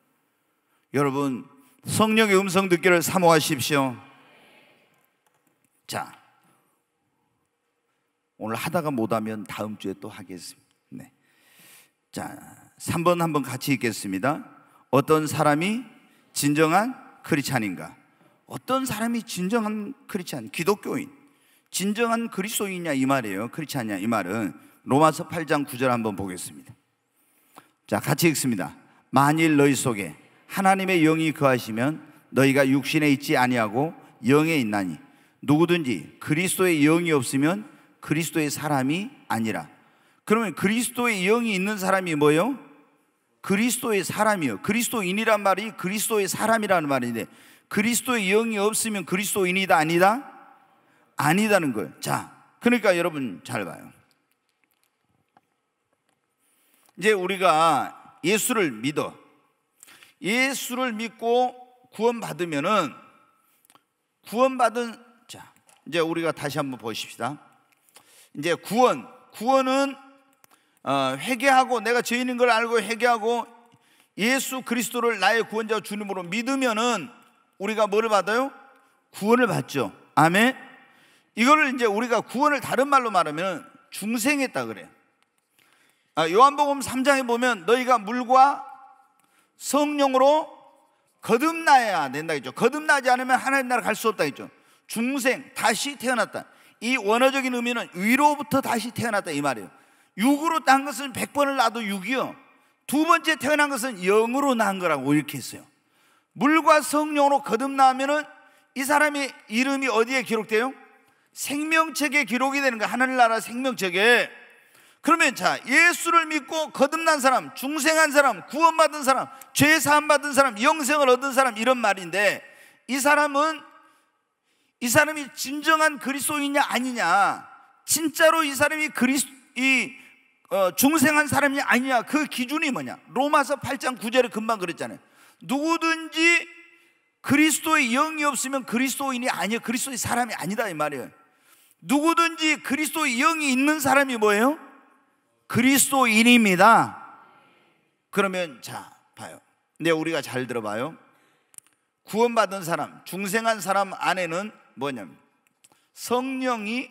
여러분, 성령의 음성 듣기를 사모하십시오. 자, 오늘 하다가 못하면 다음 주에 또 하겠습니다. 네. 자, 3번 한번 같이 읽겠습니다. 어떤 사람이 진정한 크리스찬인가? 어떤 사람이 진정한 크리스찬, 기독교인, 진정한 그리스도인이냐 이 말이에요. 크리스찬이냐 이 말은 로마서 8장 9절 한번 보겠습니다. 자, 같이 읽습니다. 만일 너희 속에 하나님의 영이 거하시면 너희가 육신에 있지 아니하고 영에 있나니, 누구든지 그리스도의 영이 없으면 그리스도의 사람이 아니라. 그러면 그리스도의 영이 있는 사람이 뭐예요? 그리스도의 사람이요. 그리스도인이란 말이 그리스도의 사람이라는 말인데, 그리스도의 영이 없으면 그리스도인이다 아니다? 아니다는 거예요. 자, 그러니까 여러분 잘 봐요. 이제 우리가 예수를 믿고 구원받으면은, 자, 이제 우리가 다시 한번 보십시다. 이제 구원은 회개하고, 내가 죄인인 걸 알고 회개하고 예수 그리스도를 나의 구원자 주님으로 믿으면은 우리가 뭐를 받아요? 구원을 받죠. 아멘. 이거를 이제 우리가 구원을 다른 말로 말하면 중생했다 그래요. 요한복음 3장에 보면 너희가 물과 성령으로 거듭나야 된다 했죠. 거듭나지 않으면 하나님 나라 갈 수 없다 했죠. 중생, 다시 태어났다. 이 원어적인 의미는 위로부터 다시 태어났다 이 말이에요. 육으로 난 것은 100번을 낳아도 육이요, 두 번째 태어난 것은 영으로 난 거라고 이렇게 했어요. 물과 성령으로 거듭나면은 이 사람의 이름이 어디에 기록돼요? 생명책에 기록이 되는 거야. 하늘나라 생명책에. 그러면 자, 예수를 믿고 거듭난 사람, 중생한 사람, 구원받은 사람, 죄 사함 받은 사람, 영생을 얻은 사람, 이런 말인데, 이 사람이 진정한 그리스도인이냐 아니냐, 진짜로 이 사람이 중생한 사람이 아니냐, 그 기준이 뭐냐? 로마서 8장 9절에 금방 그랬잖아요. 누구든지 그리스도의 영이 없으면 그리스도인이 아니에요. 그리스도의 사람이 아니다 이 말이에요. 누구든지 그리스도의 영이 있는 사람이 뭐예요? 그리스도인입니다. 그러면 자, 봐요. 근데 우리가 잘 들어봐요. 구원받은 사람, 중생한 사람 안에는 뭐냐면 성령이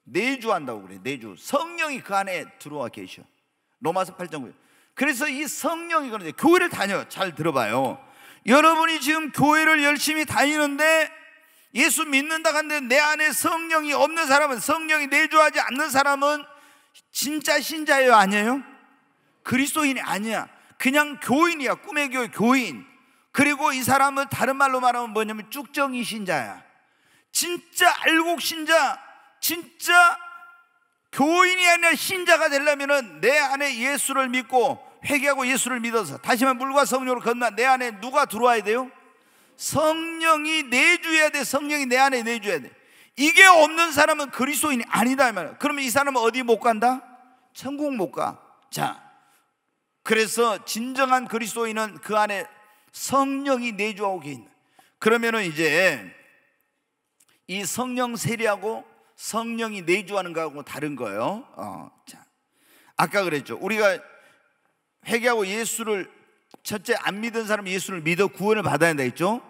내주한다고 그래요. 내주. 성령이 그 안에 들어와 계셔. 로마서 8장 9절. 그래서 이 성령이, 그런데 교회를 다녀요. 잘 들어봐요. 여러분이 지금 교회를 열심히 다니는데 예수 믿는다 하는데 내 안에 성령이 없는 사람은, 성령이 내주하지 않는 사람은 진짜 신자예요 아니에요? 그리스도인이 아니야. 그냥 교인이야. 꿈의 교회 교인. 그리고 이 사람은 다른 말로 말하면 뭐냐면 쭉정이 신자야. 진짜 알곡 신자, 진짜 교인이 아니라 신자가 되려면 내 안에 예수를 믿고 회개하고 예수를 믿어서, 다시 말해 물과 성령으로 건너 내 안에 누가 들어와야 돼요? 성령이 내주해야 돼. 성령이 내 안에 내주해야 돼. 이게 없는 사람은 그리스도인이 아니다 이 말이야. 그러면 이 사람은 어디 못 간다? 천국 못 가. 자, 그래서 진정한 그리스도인은 그 안에 성령이 내주하고 계신다. 그러면은 이제 이 성령 세례하고 성령이 내주하는 거하고 다른 거예요. 자, 아까 그랬죠. 우리가 회개하고 예수를, 첫째 안 믿은 사람 예수를 믿어 구원을 받아야 된다 했죠.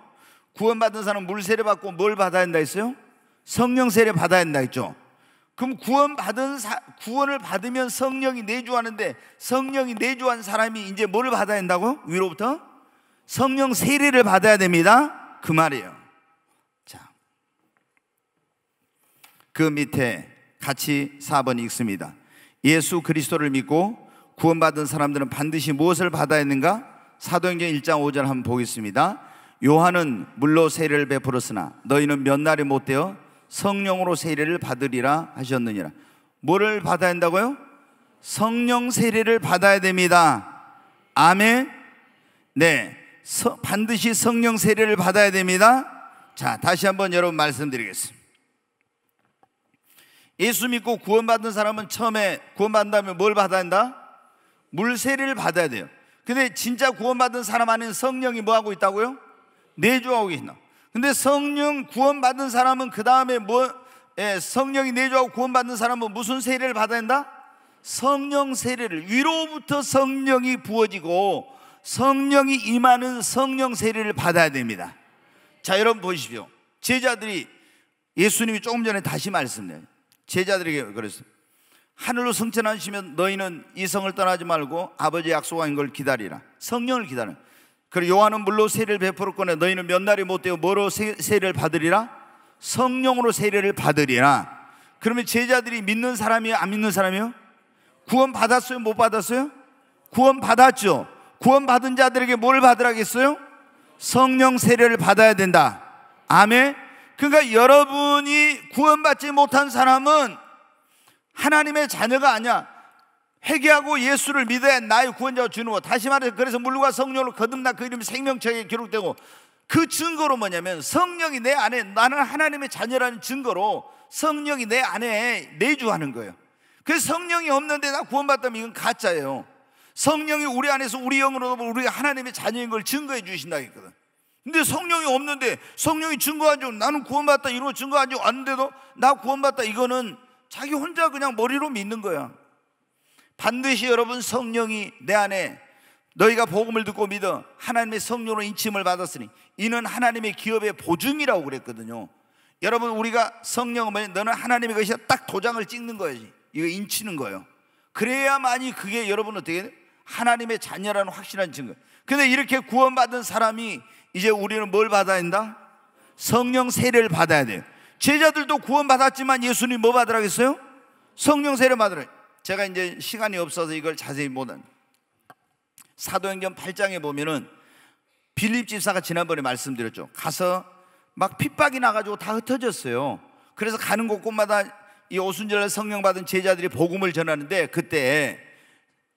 구원받은 사람 물 세례 받고 뭘 받아야 된다 했어요? 성령 세례 받아야 된다 했죠. 그럼 구원을 받으면 성령이 내주하는데, 성령이 내주한 사람이 이제 뭘 받아야 된다고요? 위로부터 성령 세례를 받아야 됩니다, 그 말이에요. 자, 그 밑에 같이 4번 읽습니다. 예수 그리스도를 믿고 구원받은 사람들은 반드시 무엇을 받아야 했는가? 사도행전 1장 5절 한번 보겠습니다. 요한은 물로 세례를 베풀었으나 너희는 몇 날이 못되어 성령으로 세례를 받으리라 하셨느니라. 뭐를 받아야 한다고요? 성령 세례를 받아야 됩니다. 아멘. 네, 반드시 성령 세례를 받아야 됩니다. 자, 다시 한번 여러분 말씀드리겠습니다. 예수 믿고 구원받은 사람은 처음에 구원받은 다음에 뭘 받아야 한다? 물 세례를 받아야 돼요. 근데 진짜 구원받은 사람 안에는 성령이 뭐 하고 있다고요? 내주하고 계신다. 근데 성령 구원받은 사람은 그 다음에 성령이 내주하고 구원받는 사람은 무슨 세례를 받아야 한다? 성령 세례를, 위로부터 성령이 부어지고 성령이 임하는 성령 세례를 받아야 됩니다. 자, 여러분 보십시오. 제자들이, 예수님이 조금 전에 다시 말씀해요. 제자들에게 그랬어요. 하늘로 승천하시면 너희는 이 성을 떠나지 말고 아버지의 약속한 걸 기다리라. 성령을 기다려. 그리고 요한은 물로 세례를 베풀었거늘 너희는 몇 날이 못되어 뭐로 세례를 받으리라? 성령으로 세례를 받으리라. 그러면 제자들이 믿는 사람이에요? 안 믿는 사람이에요? 구원 받았어요? 못 받았어요? 구원 받았죠. 구원 받은 자들에게 뭘 받으라겠어요? 성령 세례를 받아야 된다. 아멘. 그러니까 여러분이 구원받지 못한 사람은 하나님의 자녀가 아니야. 회개하고 예수를 믿어야 나의 구원자가 주는 거. 다시 말해서 그래서 물과 성령으로 거듭나 그 이름이 생명책에 기록되고, 그 증거로 뭐냐면 성령이 내 안에, 나는 하나님의 자녀라는 증거로 성령이 내 안에 내주하는 거예요. 그래서 성령이 없는데 나 구원받다면 이건 가짜예요. 성령이 우리 안에서 우리 영으로 우리가 하나님의 자녀인 걸 증거해 주신다 했거든. 근데 성령이 없는데 성령이 증거하죠. 나는 구원받다 이러고 증거하죠. 않는데도 나 구원받다, 이거는 자기 혼자 그냥 머리로 믿는 거야. 반드시 여러분 성령이 내 안에, 너희가 복음을 듣고 믿어 하나님의 성령으로 인침을 받았으니 이는 하나님의 기업의 보증이라고 그랬거든요. 여러분, 우리가 성령은 뭐냐? 너는 하나님의 것이야, 딱 도장을 찍는 거야지. 이거 인치는 거예요. 그래야만이 그게 여러분 어떻게 돼? 하나님의 자녀라는 확실한 증거. 근데 이렇게 구원받은 사람이 이제 우리는 뭘 받아야 한다? 성령 세례를 받아야 돼요. 제자들도 구원받았지만 예수님 뭐 받으라고 했어요? 성령 세례 받으라. 제가 이제 시간이 없어서 이걸 자세히 못한, 사도행전 8장에 보면은 빌립 집사가 지난번에 말씀드렸죠. 가서 막 핍박이 나가지고 다 흩어졌어요. 그래서 가는 곳곳마다 이 오순절날 성령 받은 제자들이 복음을 전하는데, 그때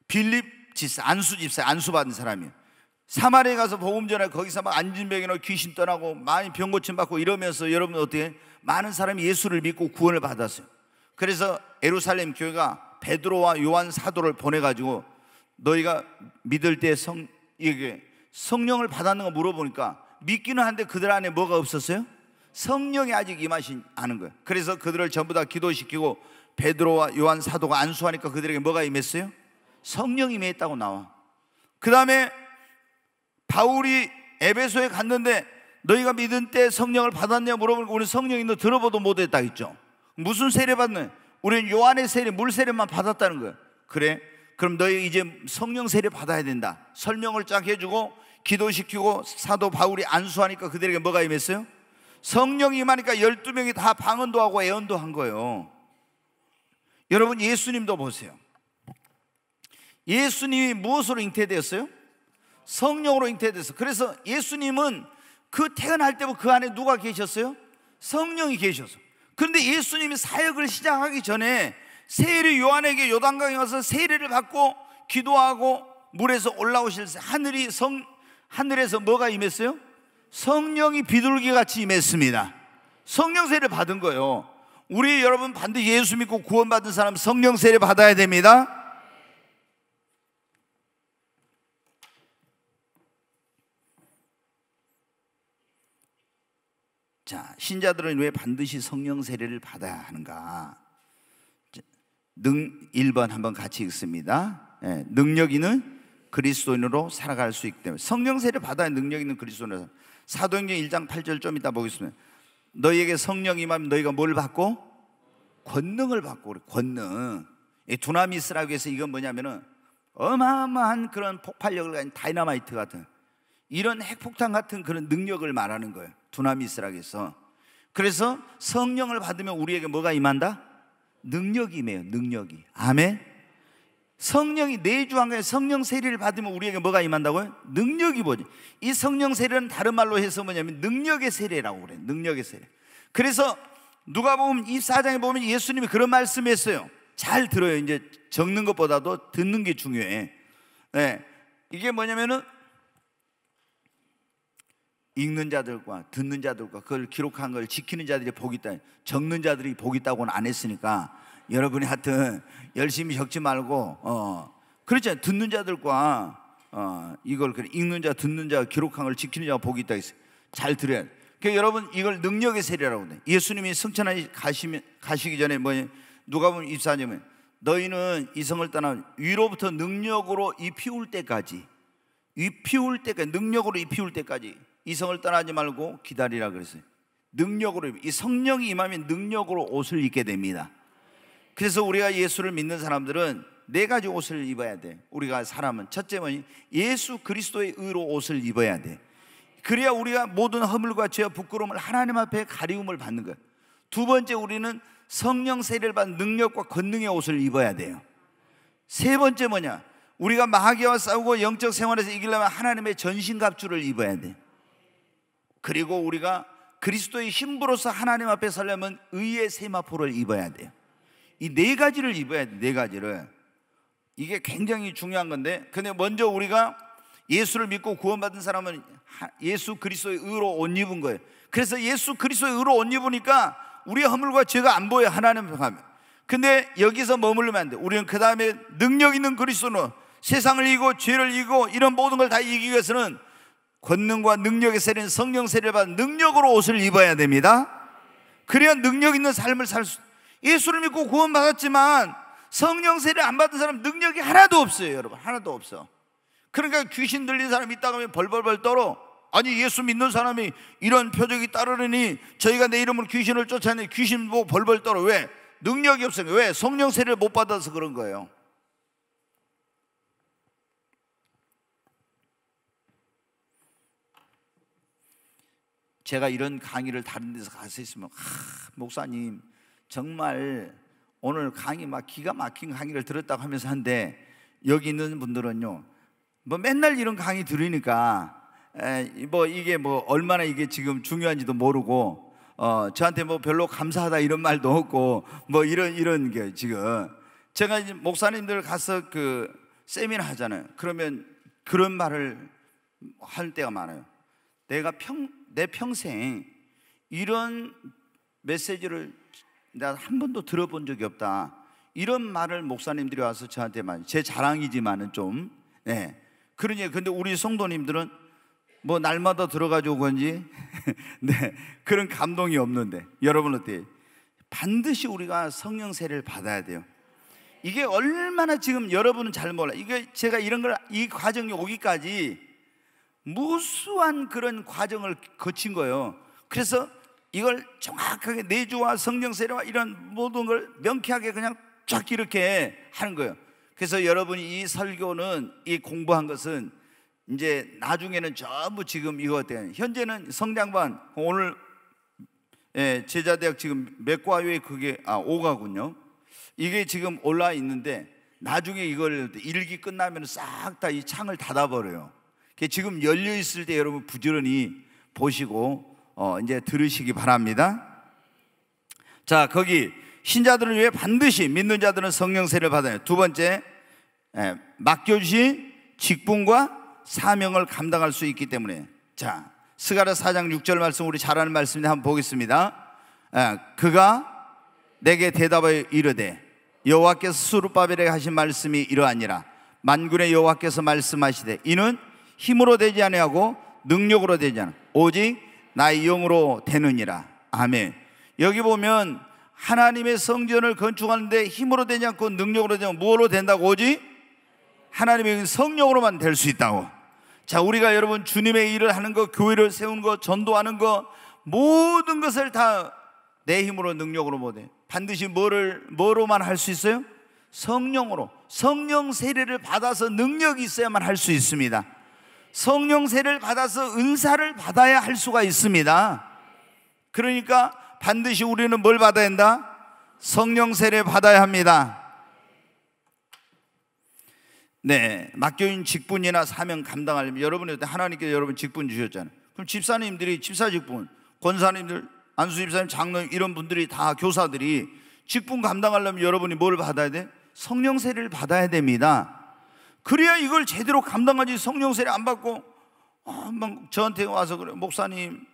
빌립 집사, 안수 집사, 안수 받은 사람이에요. 사마리아에 가서 복음 전하고 거기서 막 안진병이나 귀신 떠나고 많이 병 고침 받고 이러면서 여러분 어떻게 많은 사람이 예수를 믿고 구원을 받았어요. 그래서 예루살렘 교회가 베드로와 요한 사도를 보내가지고 너희가 믿을 때 성령을 받았는 거 물어보니까 믿기는 한데 그들 안에 뭐가 없었어요? 성령이 아직 임하지 않은 거예요. 그래서 그들을 전부 다 기도시키고 베드로와 요한 사도가 안수하니까 그들에게 뭐가 임했어요? 성령이 임했다고 나와. 그 다음에 바울이 에베소에 갔는데 너희가 믿은 때 성령을 받았냐 물어보니까 우리는 성령이 너 들어보도 못했다 했죠. 무슨 세례 받는? 우리는 요한의 세례, 물 세례만 받았다는 거예요. 그래? 그럼 너희 이제 성령 세례 받아야 된다. 설명을 쫙 해주고 기도시키고 사도 바울이 안수하니까 그들에게 뭐가 임했어요? 성령이 임하니까 12명이 다 방언도 하고 애언도 한 거예요. 여러분, 예수님도 보세요. 예수님이 무엇으로 잉태되었어요? 성령으로 잉태됐어요. 그래서 예수님은 그 태어날 때부터 그 안에 누가 계셨어요? 성령이 계셨어요. 그런데 예수님이 사역을 시작하기 전에 세례 요한에게 요단강에 가서 세례를 받고 기도하고 물에서 올라오실 때 하늘에서 뭐가 임했어요? 성령이 비둘기같이 임했습니다. 성령 세례 받은 거예요. 우리 여러분 반드시 예수 믿고 구원받은 사람 성령 세례 받아야 됩니다. 자, 신자들은 왜 반드시 성령 세례를 받아야 하는가? 1번 한번 같이 읽습니다. 능력 있는 그리스도인으로 살아갈 수 있기 때문에 성령 세례 받아야 능력 있는 그리스도인으로. 사도행전 1장 8절 좀 이따 보겠습니다. 너희에게 성령 임하면 너희가 뭘 받고? 권능을 받고. 그래. 권능. 두나미스라고 해서 이건 뭐냐면은 어마어마한 그런 폭발력을 가진 다이너마이트 같은 이런 핵폭탄 같은 그런 능력을 말하는 거예요. 두나미스라고 해서. 그래서 성령을 받으면 우리에게 뭐가 임한다? 능력이 임해요. 능력이. 아멘. 성령이 내주한 거예요. 성령 세례를 받으면 우리에게 뭐가 임한다고요? 능력이 뭐지? 이 성령 세례는 다른 말로 해서 뭐냐면 능력의 세례라고 그래요. 능력의 세례. 그래서 누가복음 24장에 보면 예수님이 그런 말씀했어요. 잘 들어요. 이제 적는 것보다도 듣는 게 중요해. 네. 이게 뭐냐면은 읽는 자들과 듣는 자들과 그걸 기록한 걸 지키는 자들이 복이 있다. 적는 자들이 복이 있다고는 안 했으니까 여러분이 하여튼 열심히 적지 말고 그렇잖아요. 듣는 자들과 이걸 읽는 자, 듣는 자, 기록한 걸 지키는 자가 복이 있다 했어요. 잘 들어야 돼요. 그러니까 여러분 이걸 능력의 세례라고 해요. 예수님이 승천하시 가시기 전에 누가복음 24장에 너희는 이성을 떠나 위로부터 능력으로 이 피울 때까지 능력으로 이 피울 때까지 이성을 떠나지 말고 기다리라 그랬어요. 능력으로, 이 성령이 임하면 능력으로 옷을 입게 됩니다. 그래서 우리가 예수를 믿는 사람들은 네 가지 옷을 입어야 돼. 우리가 사람은 첫째 뭐니? 예수 그리스도의 의로 옷을 입어야 돼. 그래야 우리가 모든 허물과 죄와 부끄러움을 하나님 앞에 가리움을 받는 거예요. 두 번째, 우리는 성령 세례를 받은 능력과 권능의 옷을 입어야 돼요. 세 번째 뭐냐? 우리가 마귀와 싸우고 영적 생활에서 이기려면 하나님의 전신갑주를 입어야 돼. 그리고 우리가 그리스도의 힘으로서 하나님 앞에 서려면 의의 세마포를 입어야 돼요. 이 네 가지를 입어야 돼. 네 가지를. 이게 굉장히 중요한 건데, 근데 먼저 우리가 예수를 믿고 구원받은 사람은 예수 그리스도의 의로 옷 입은 거예요. 그래서 예수 그리스도의 의로 옷 입으니까 우리의 허물과 죄가 안 보여. 하나님 앞에 가면. 근데 여기서 머무르면 안 돼. 우리는 그 다음에 능력 있는 그리스도로 세상을 이기고 죄를 이기고 이런 모든 걸 다 이기기 위해서는 권능과 능력의 세례는 성령 세례를 받은 능력으로 옷을 입어야 됩니다. 그래야 능력 있는 삶을 살 수. 예수를 믿고 구원받았지만 성령 세례 안 받은 사람 능력이 하나도 없어요. 여러분, 하나도 없어. 그러니까 귀신 들린 사람이 있다고 하면 벌벌벌 떨어. 아니, 예수 믿는 사람이 이런 표적이 따르느니 저희가 내 이름으로 귀신을 쫓아내니 귀신 보고 벌벌 떨어. 왜? 능력이 없어요. 왜? 성령 세례를 못 받아서 그런 거예요. 제가 이런 강의를 다른 데서 가서 있으면 목사님 정말 오늘 강의 막 기가 막힌 강의를 들었다고 하면서 한데, 여기 있는 분들은요 뭐 맨날 이런 강의 들으니까 뭐 이게 뭐 얼마나 이게 지금 중요한지도 모르고 저한테 뭐 별로 감사하다 이런 말도 없고 뭐 이런 게 지금 제가 이제 목사님들 가서 그 세미나 하잖아요. 그러면 그런 말을 할 때가 많아요. 내 평생 이런 메시지를 내가 한 번도 들어본 적이 없다. 이런 말을 목사님들이 와서 저한테 많이, 제 자랑이지만은 좀, 네. 그러니 근데 우리 성도님들은 뭐 날마다 들어가지고 그런지 네, 그런 감동이 없는데, 여러분 어때요? 반드시 우리가 성령 세례를 받아야 돼요. 이게 얼마나 지금 여러분은 잘 몰라. 이게 제가 이 과정이 오기까지 무수한 그런 과정을 거친 거예요. 그래서 이걸 정확하게 내주와 성령 세례와 이런 모든 걸 명쾌하게 그냥 쫙 이렇게 하는 거예요. 그래서 여러분이 이 설교는, 이 공부한 것은 이제 나중에는 전부 지금 이거 어때요? 현재는 성장반 오늘 제자대학 지금 몇 과에 그게 5과군요. 이게 지금 올라와 있는데 나중에 이걸 1기 끝나면 싹 다 이 창을 닫아버려요. 지금 열려 있을 때 여러분 부지런히 보시고 이제 들으시기 바랍니다. 자, 거기 신자들을 위해 반드시 믿는 자들은 성령 세례를 받아요. 두 번째, 맡겨주신 직분과 사명을 감당할 수 있기 때문에. 자, 스가랴 4장 6절 말씀, 우리 잘 아는 말씀인데 한번 보겠습니다. 그가 내게 대답하여 이르되 여호와께서 스룹바벨에게 하신 말씀이 이러하니라. 만군의 여호와께서 말씀하시되 이는 힘으로 되지 아니하고 능력으로 되지 않아 오직 나의 영으로 되느니라. 아멘. 여기 보면 하나님의 성전을 건축하는데 힘으로 되지 않고 능력으로 되지 않고 무엇으로 된다고? 오직 하나님의 성령으로만 될 수 있다고. 자, 우리가 여러분 주님의 일을 하는 거, 교회를 세우는 거, 전도하는 거, 모든 것을 다 내 힘으로 능력으로 못해. 반드시 뭐로만 할 수 있어요? 성령으로. 성령 세례를 받아서 능력이 있어야만 할 수 있습니다. 성령 세례를 받아서 은사를 받아야 할 수가 있습니다. 그러니까 반드시 우리는 뭘 받아야 한다? 성령 세례 받아야 합니다. 네, 맡겨진 직분이나 사명 감당하려면 여러분이 하나님께서 여러분 직분 주셨잖아요. 그럼 집사님들이 집사 직분, 권사님들, 안수 집사님, 장로님 이런 분들이 다 교사들이 직분 감당하려면 여러분이 뭘 받아야 돼? 성령 세례를 받아야 됩니다. 그래야 이걸 제대로 감당하지. 성령 세례 안 받고 막 저한테 와서 그래, 목사님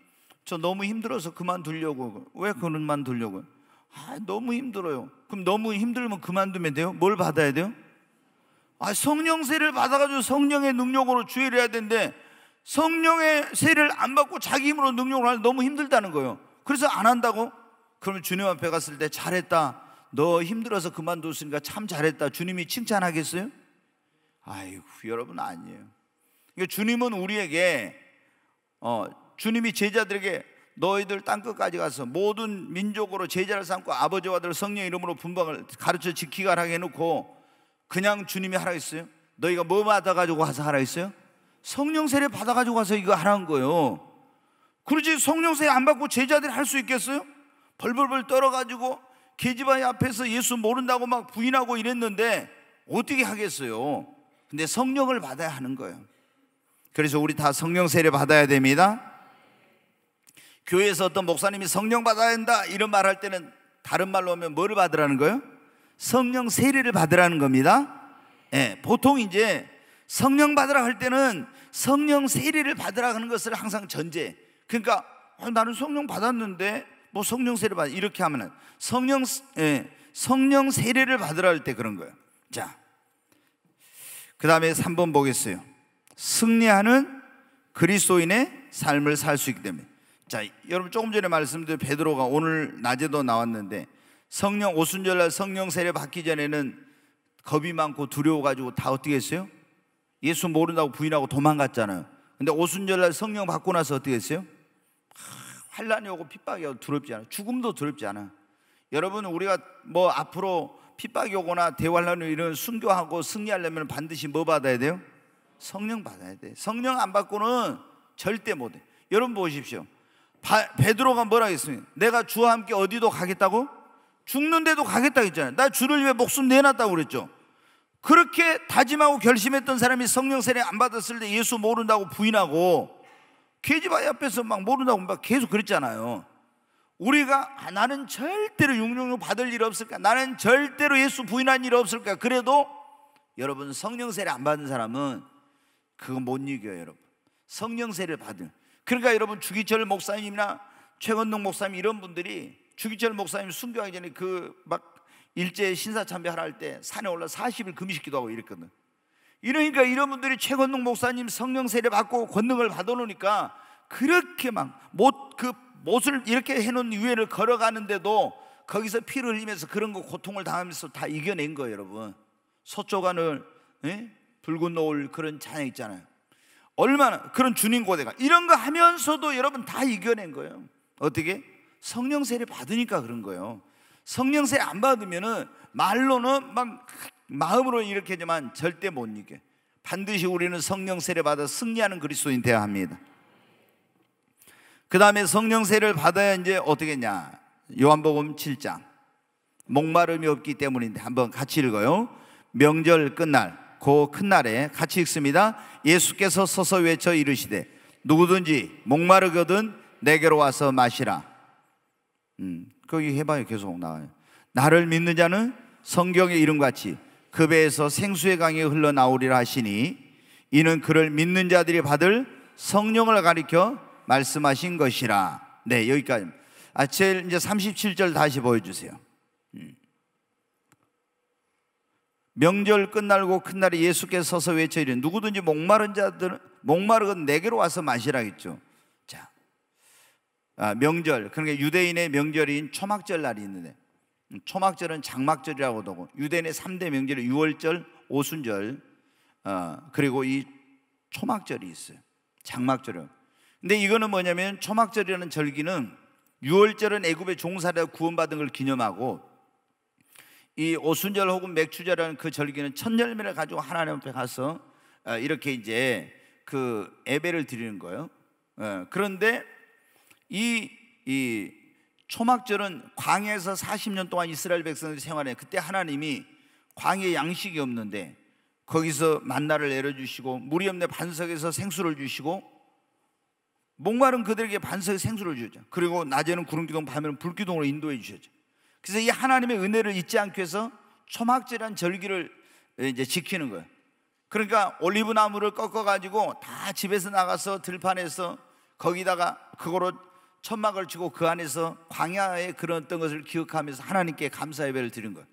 저 너무 힘들어서 그만두려고. 왜 그만두려고? 너무 힘들어요. 그럼 너무 힘들면 그만두면 돼요? 뭘 받아야 돼요? 성령 세례를 받아가지고 성령의 능력으로 주의를 해야 되는데 성령의 세례를 안 받고 자기 힘으로 능력을 하면 너무 힘들다는 거예요. 그래서 안 한다고? 그러면 주님 앞에 갔을 때 잘했다, 너 힘들어서 그만뒀으니까 참 잘했다, 주님이 칭찬하겠어요? 아이고 여러분, 아니에요. 그러니까 주님은 우리에게 주님이 제자들에게 너희들 땅끝까지 가서 모든 민족으로 제자를 삼고 아버지와 아들 성령 이름으로 분방을 가르쳐 지키게 하라 해놓고 그냥 주님이 하라 했어요? 너희가 뭐 받아가지고 가서 하라 했어요? 성령 세례 받아가지고 가서 이거 하라는 거예요. 그러지 성령 세례 안 받고 제자들이 할 수 있겠어요? 벌벌벌 떨어가지고 계집아이 앞에서 예수 모른다고 막 부인하고 이랬는데 어떻게 하겠어요? 근데 성령을 받아야 하는 거예요. 그래서 우리 다 성령 세례 받아야 됩니다. 교회에서 어떤 목사님이 성령 받아야 한다 이런 말 할 때는 다른 말로 하면 뭐를 받으라는 거예요? 성령 세례를 받으라는 겁니다. 보통 이제 성령 받으라 할 때는 성령 세례를 받으라 하는 것을 항상 전제. 그러니까 나는 성령 받았는데 뭐 성령 세례 받 이렇게 하면은 성령 세례를 받으라 할 때 그런 거예요. 자, 그 다음에 3번 보겠어요. 승리하는 그리스도인의 삶을 살 수 있기 때문에. 자, 여러분 조금 전에 말씀드린 베드로가 오늘 낮에도 나왔는데 성령 오순절날 성령 세례 받기 전에는 겁이 많고 두려워가지고 다 어떻게 했어요? 예수 모른다고 부인하고 도망갔잖아요. 근데 오순절날 성령 받고 나서 어떻게 했어요? 환난이 오고 핍박이 오고 두렵지 않아. 죽음도 두렵지 않아. 여러분, 우리가 뭐 앞으로 핍박이 오거나 대환란이 이런 순교하고 승리하려면 반드시 뭐 받아야 돼요? 성령 받아야 돼. 성령 안 받고는 절대 못해. 여러분 보십시오. 베드로가 뭐라 했습니까? 내가 주와 함께 어디도 가겠다고? 죽는데도 가겠다고 했잖아요. 나 주를 위해 목숨 내놨다고 그랬죠. 그렇게 다짐하고 결심했던 사람이 성령 세례 안 받았을 때 예수 모른다고 부인하고 계집아이 앞에서 막 모른다고 막 계속 그랬잖아요. 우리가 나는 절대로 육룡 받을 일 없을까? 나는 절대로 예수 부인한 일 없을까? 그래도 여러분 성령 세례 안 받은 사람은 그거 못 이겨요. 여러분 성령 세례를 받은. 그러니까 여러분 주기철 목사님이나 최건동 목사님 이런 분들이 주기철 목사님 순교하기 전에 그 막 일제 신사참배 할 때 산에 올라 40일 금식기도 하고 이랬거든. 이러니까 이런 분들이 최건동 목사님 성령 세례 받고 권능을 받아놓으니까 그렇게 막 못을 이렇게 해놓은 위에를 걸어가는데도 거기서 피를 흘리면서 그런 거 고통을 당하면서 다 이겨낸 거예요. 여러분 서초간을 붉은 노을 그런 찬양 있잖아요. 얼마나 그런 주님 고대가 이런 거 하면서도 여러분 다 이겨낸 거예요. 어떻게? 성령 세례 받으니까 그런 거예요. 성령 세례 안 받으면은 말로는 막 마음으로 이렇게 하지만 절대 못 이겨. 반드시 우리는 성령 세례 받아 승리하는 그리스도인 되어야 합니다. 그 다음에 성령 세례를 받아야 이제 어떻게 했냐? 요한복음 7장 목마름이 없기 때문인데 한번 같이 읽어요. 명절 끝날 그 큰 날에 같이 읽습니다. 예수께서 서서 외쳐 이르시되 누구든지 목마르거든 내게로 와서 마시라. 거기 해봐요. 계속 나와요. 나를 믿는 자는 성경의 이름같이 그 배에서 생수의 강이 흘러나오리라 하시니 이는 그를 믿는 자들이 받을 성령을 가리켜 말씀하신 것이라. 네, 여기까지. 제일 이제 37절 다시 보여주세요. 명절 끝날고 큰 날에 예수께서 서서 외쳐 이르되 누구든지 목마른 자들은 목마르건 내게로 와서 마시라 했죠. 자, 명절, 그러니까 유대인의 명절인 초막절 날이 있는데, 초막절은 장막절이라고도 하고, 유대인의 3대 명절이 유월절, 오순절, 그리고 이 초막절이 있어요. 장막절은. 근데 이거는 뭐냐면 초막절이라는 절기는 유월절은 애굽의 종살이라 구원받은 걸 기념하고, 이 오순절 혹은 맥추절이라는 그 절기는 첫 열매를 가지고 하나님 앞에 가서 이렇게 이제 그 예배를 드리는 거예요. 그런데 이 초막절은 광야에서 40년 동안 이스라엘 백성들이 생활해. 그때 하나님이 광야에 양식이 없는데 거기서 만나를 내려주시고, 물이 없는 반석에서 생수를 주시고, 목마른 그들에게 반석에 생수를 주셨죠. 그리고 낮에는 구름기둥, 밤에는 불기둥으로 인도해 주셨죠. 그래서 이 하나님의 은혜를 잊지 않기 위해서 초막절이라는 절기를 이제 지키는 거예요. 그러니까 올리브 나무를 꺾어 가지고 다 집에서 나가서 들판에서 거기다가 그거로 천막을 치고 그 안에서 광야의 그런 어떤 것을 기억하면서 하나님께 감사 예배를 드린 거예요.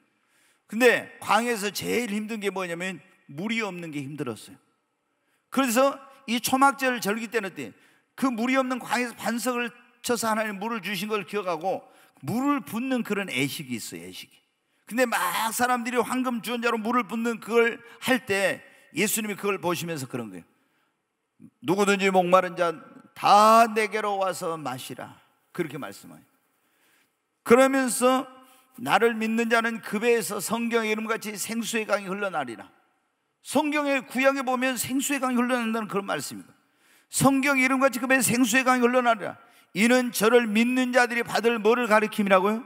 근데 광야에서 제일 힘든 게 뭐냐면 물이 없는 게 힘들었어요. 그래서 이 초막절 절기 때는 그 물이 없는 광야에서 반석을 쳐서 하나님 물을 주신 걸 기억하고 물을 붓는 그런 애식이 있어요. 애식이. 근데 막 사람들이 황금 주원자로 물을 붓는 그걸 할 때 예수님이 그걸 보시면서 그런 거예요. 누구든지 목마른 자 다 내게로 와서 마시라, 그렇게 말씀해요. 그러면서 나를 믿는 자는 그 배에서 성경의 이름같이 생수의 강이 흘러나리라. 성경의 구약에 보면 생수의 강이 흘러난다는 그런 말씀입니다. 성경 이름같이 그 배에서 생수의 강이 흘러나리라. 이는 저를 믿는 자들이 받을 뭐를 가리킴이라고요?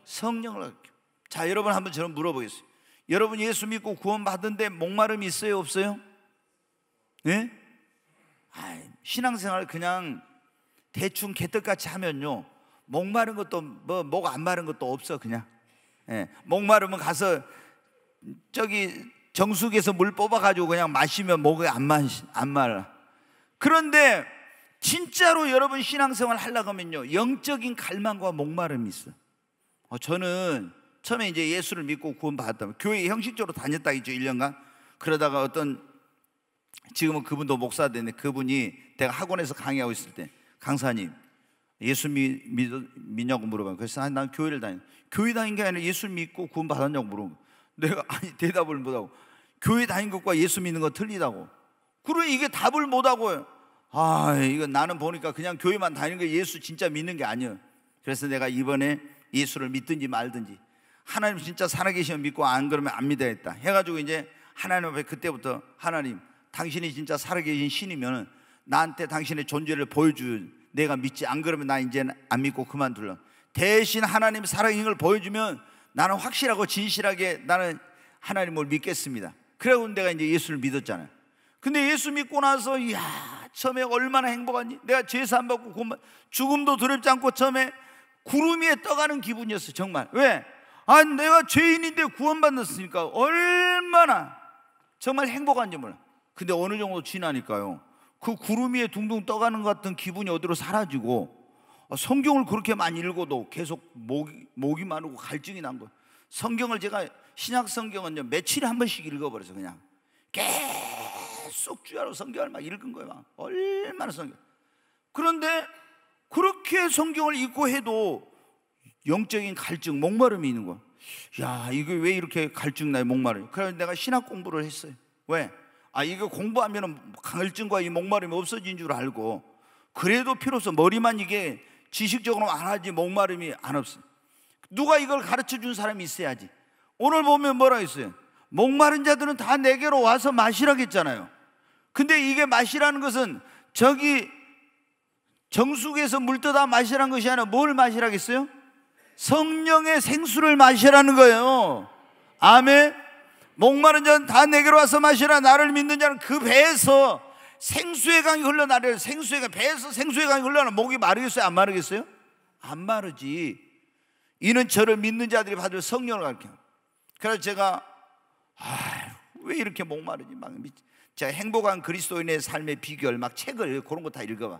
성령을 가리킴. 자, 여러분 한번 저는 물어보겠어요. 여러분 예수 믿고 구원 받은데 목마름이 있어요, 없어요? 네? 신앙생활 그냥 대충 개떡같이 하면요, 목마른 것도 목 안 마른 것도 없어. 그냥 목마르면 가서 저기 정수기에서 물 뽑아가지고 그냥 마시면 목이 안 말라. 그런데 진짜로 여러분 신앙생활 하려고 하면요, 영적인 갈망과 목마름이 있어요. 저는 처음에 이제 예수를 믿고 구원받았다면 교회 형식적으로 다녔다 있죠, 1년간. 그러다가 어떤, 지금은 그분도 목사 됐는데, 그분이 내가 학원에서 강의하고 있을 때, 강사님 예수 믿냐고 물어봐요. 그래서 난 교회를 교회 다닌 게 아니라 예수 믿고 구원 받았냐고 물어봐요. 내가 대답을 못하고, 교회 다닌 것과 예수 믿는 거 틀리다고. 그러니 이게 답을 못하고요. 이거 나는 보니까 그냥 교회만 다니는 게 예수 진짜 믿는 게 아니에요. 그래서 내가 이번에 예수를 믿든지 말든지, 하나님 진짜 살아계시면 믿고 안 그러면 안 믿어야겠다 해가지고 이제 하나님 앞에 그때부터, 하나님 당신이 진짜 살아계신 신이면 나한테 당신의 존재를 보여주, 내가 믿지, 안 그러면 나 이제 안 믿고 그만둘라. 대신 하나님 살아계신 걸 보여주면 나는 확실하고 진실하게 나는 하나님을 믿겠습니다. 그래서 내가 이제 예수를 믿었잖아요. 근데 예수 믿고 나서 처음에 얼마나 행복하니? 내가 죄 사함 받고 죽음도 두렵지 않고 처음에 구름 위에 떠가는 기분이었어요. 정말. 왜? 내가 죄인인데 구원받았으니까 얼마나 정말 행복한지 몰라. 근데 어느 정도 지나니까요, 그 구름 위에 둥둥 떠가는 것 같은 기분이 어디로 사라지고, 성경을 그렇게 많이 읽어도 계속 목이 마르고 갈증이 난 거예요. 성경을 제가, 신약 성경은요 며칠에 한 번씩 읽어버려서 그냥 계속 주야로 성경을 막 읽은 거예요. 막 얼마나 성경. 그런데 그렇게 성경을 읽고 해도 영적인 갈증, 목마름이 있는 거야. 이게 왜 이렇게 갈증 나요, 목마름이? 그래서 내가 신학 공부를 했어요. 왜? 이거 공부하면 갈증과 이 목마름이 없어진 줄 알고, 그래도 필요없어. 머리만 이게 지식적으로 안 하지 목마름이 안 없어. 누가 이걸 가르쳐 준 사람이 있어야지. 오늘 보면 뭐라 했어요? 목마른 자들은 다 내게로 와서 마시라고 했잖아요. 근데 이게 마시라는 것은 저기 정수기에서 물 떠다 마시라는 것이 아니라 뭘 마시라고 했어요? 성령의 생수를 마시라는 거예요. 아멘. 목마른 자는 다 내게로 와서 마시라. 나를 믿는 자는 그 배에서 생수의 강이 흘러나려요. 배에서 생수의 강이 흘러나 목이 마르겠어요? 안 마르겠어요? 안 마르지. 이는 저를 믿는 자들이 받을 성령을 가르쳐요. 그래서 제가 왜 이렇게 목마르지? 제가 행복한 그리스도인의 삶의 비결 막 책을 그런 거 다 읽어봐.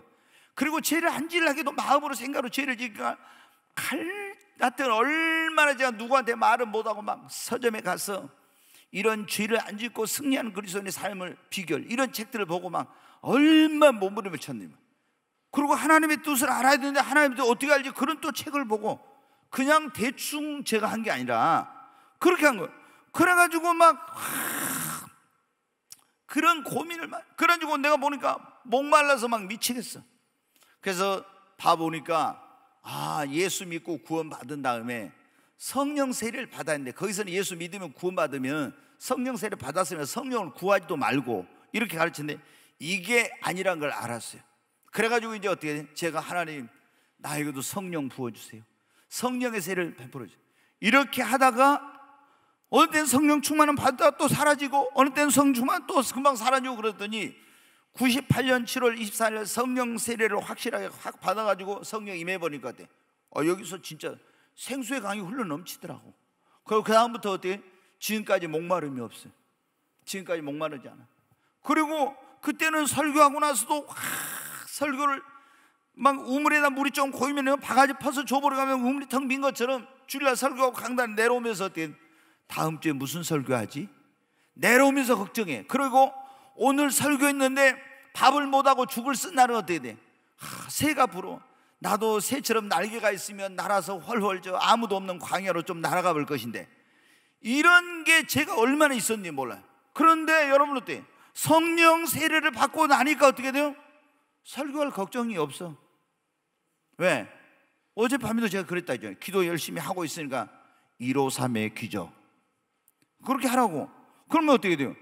그리고 죄를 안 지으려고 마음으로 생각으로 죄를 지으니까 칼 같은, 얼마나 제가 누구한테 말을 못하고 막 서점에 가서 이런 죄를 안 짓고 승리하는 그리스도인의 삶을 비결, 이런 책들을 보고 막 얼마나 몸부림을 쳤냐면, 그리고 하나님의 뜻을 알아야 되는데 하나님의 뜻을 어떻게 알지? 그런 또 책을 보고 그냥 대충 제가 한 게 아니라 그렇게 한 거예요. 그래가지고 막 그런 고민을 막, 그래가지고 내가 보니까 목말라서 막 미치겠어. 그래서 봐보니까 예수 믿고 구원 받은 다음에 성령 세례를 받아야 하는데, 거기서는 예수 믿으면 구원 받으면 성령 세례 받았으면 성령을 구하지도 말고 이렇게 가르치는데, 이게 아니란 걸 알았어요. 그래가지고 이제 어떻게 돼? 제가 하나님, 나에게도 성령 부어주세요, 성령의 세례를 베풀어 주세요, 이렇게 하다가 어느 때는 성령 충만은 받다가 또 사라지고, 어느 때는 성령 충만 또 금방 사라지고, 그랬더니 98년 7월 24일 성령 세례를 확실하게 확 받아가지고 성령 임해버리니까 어때? 여기서 진짜 생수의 강이 흘러 넘치더라고. 그리고 그 다음부터 어때? 지금까지 목마름이 없어요. 지금까지 목마르지 않아. 그리고 그때는 설교하고 나서도 설교를 막 우물에다 물이 좀 고이면 바가지 퍼서 줘버려 가면 우물이 텅 빈 것처럼 주일날 설교하고 강단에 내려오면서 어때? 다음 주에 무슨 설교하지? 내려오면서 걱정해. 그리고 오늘 설교했는데 밥을 못하고 죽을 쓴 날은 어떻게 돼? 새가 불어. 나도 새처럼 날개가 있으면 날아서 훨훨 저 아무도 없는 광야로 좀 날아가 볼 것인데, 이런 게 제가 얼마나 있었는지 몰라요. 그런데 여러분 어때? 성령 세례를 받고 나니까 어떻게 돼요? 설교할 걱정이 없어. 왜? 어젯밤에도 제가 그랬다 했잖아요. 기도 열심히 하고 있으니까 153의 기적 그렇게 하라고. 그러면 어떻게 돼요?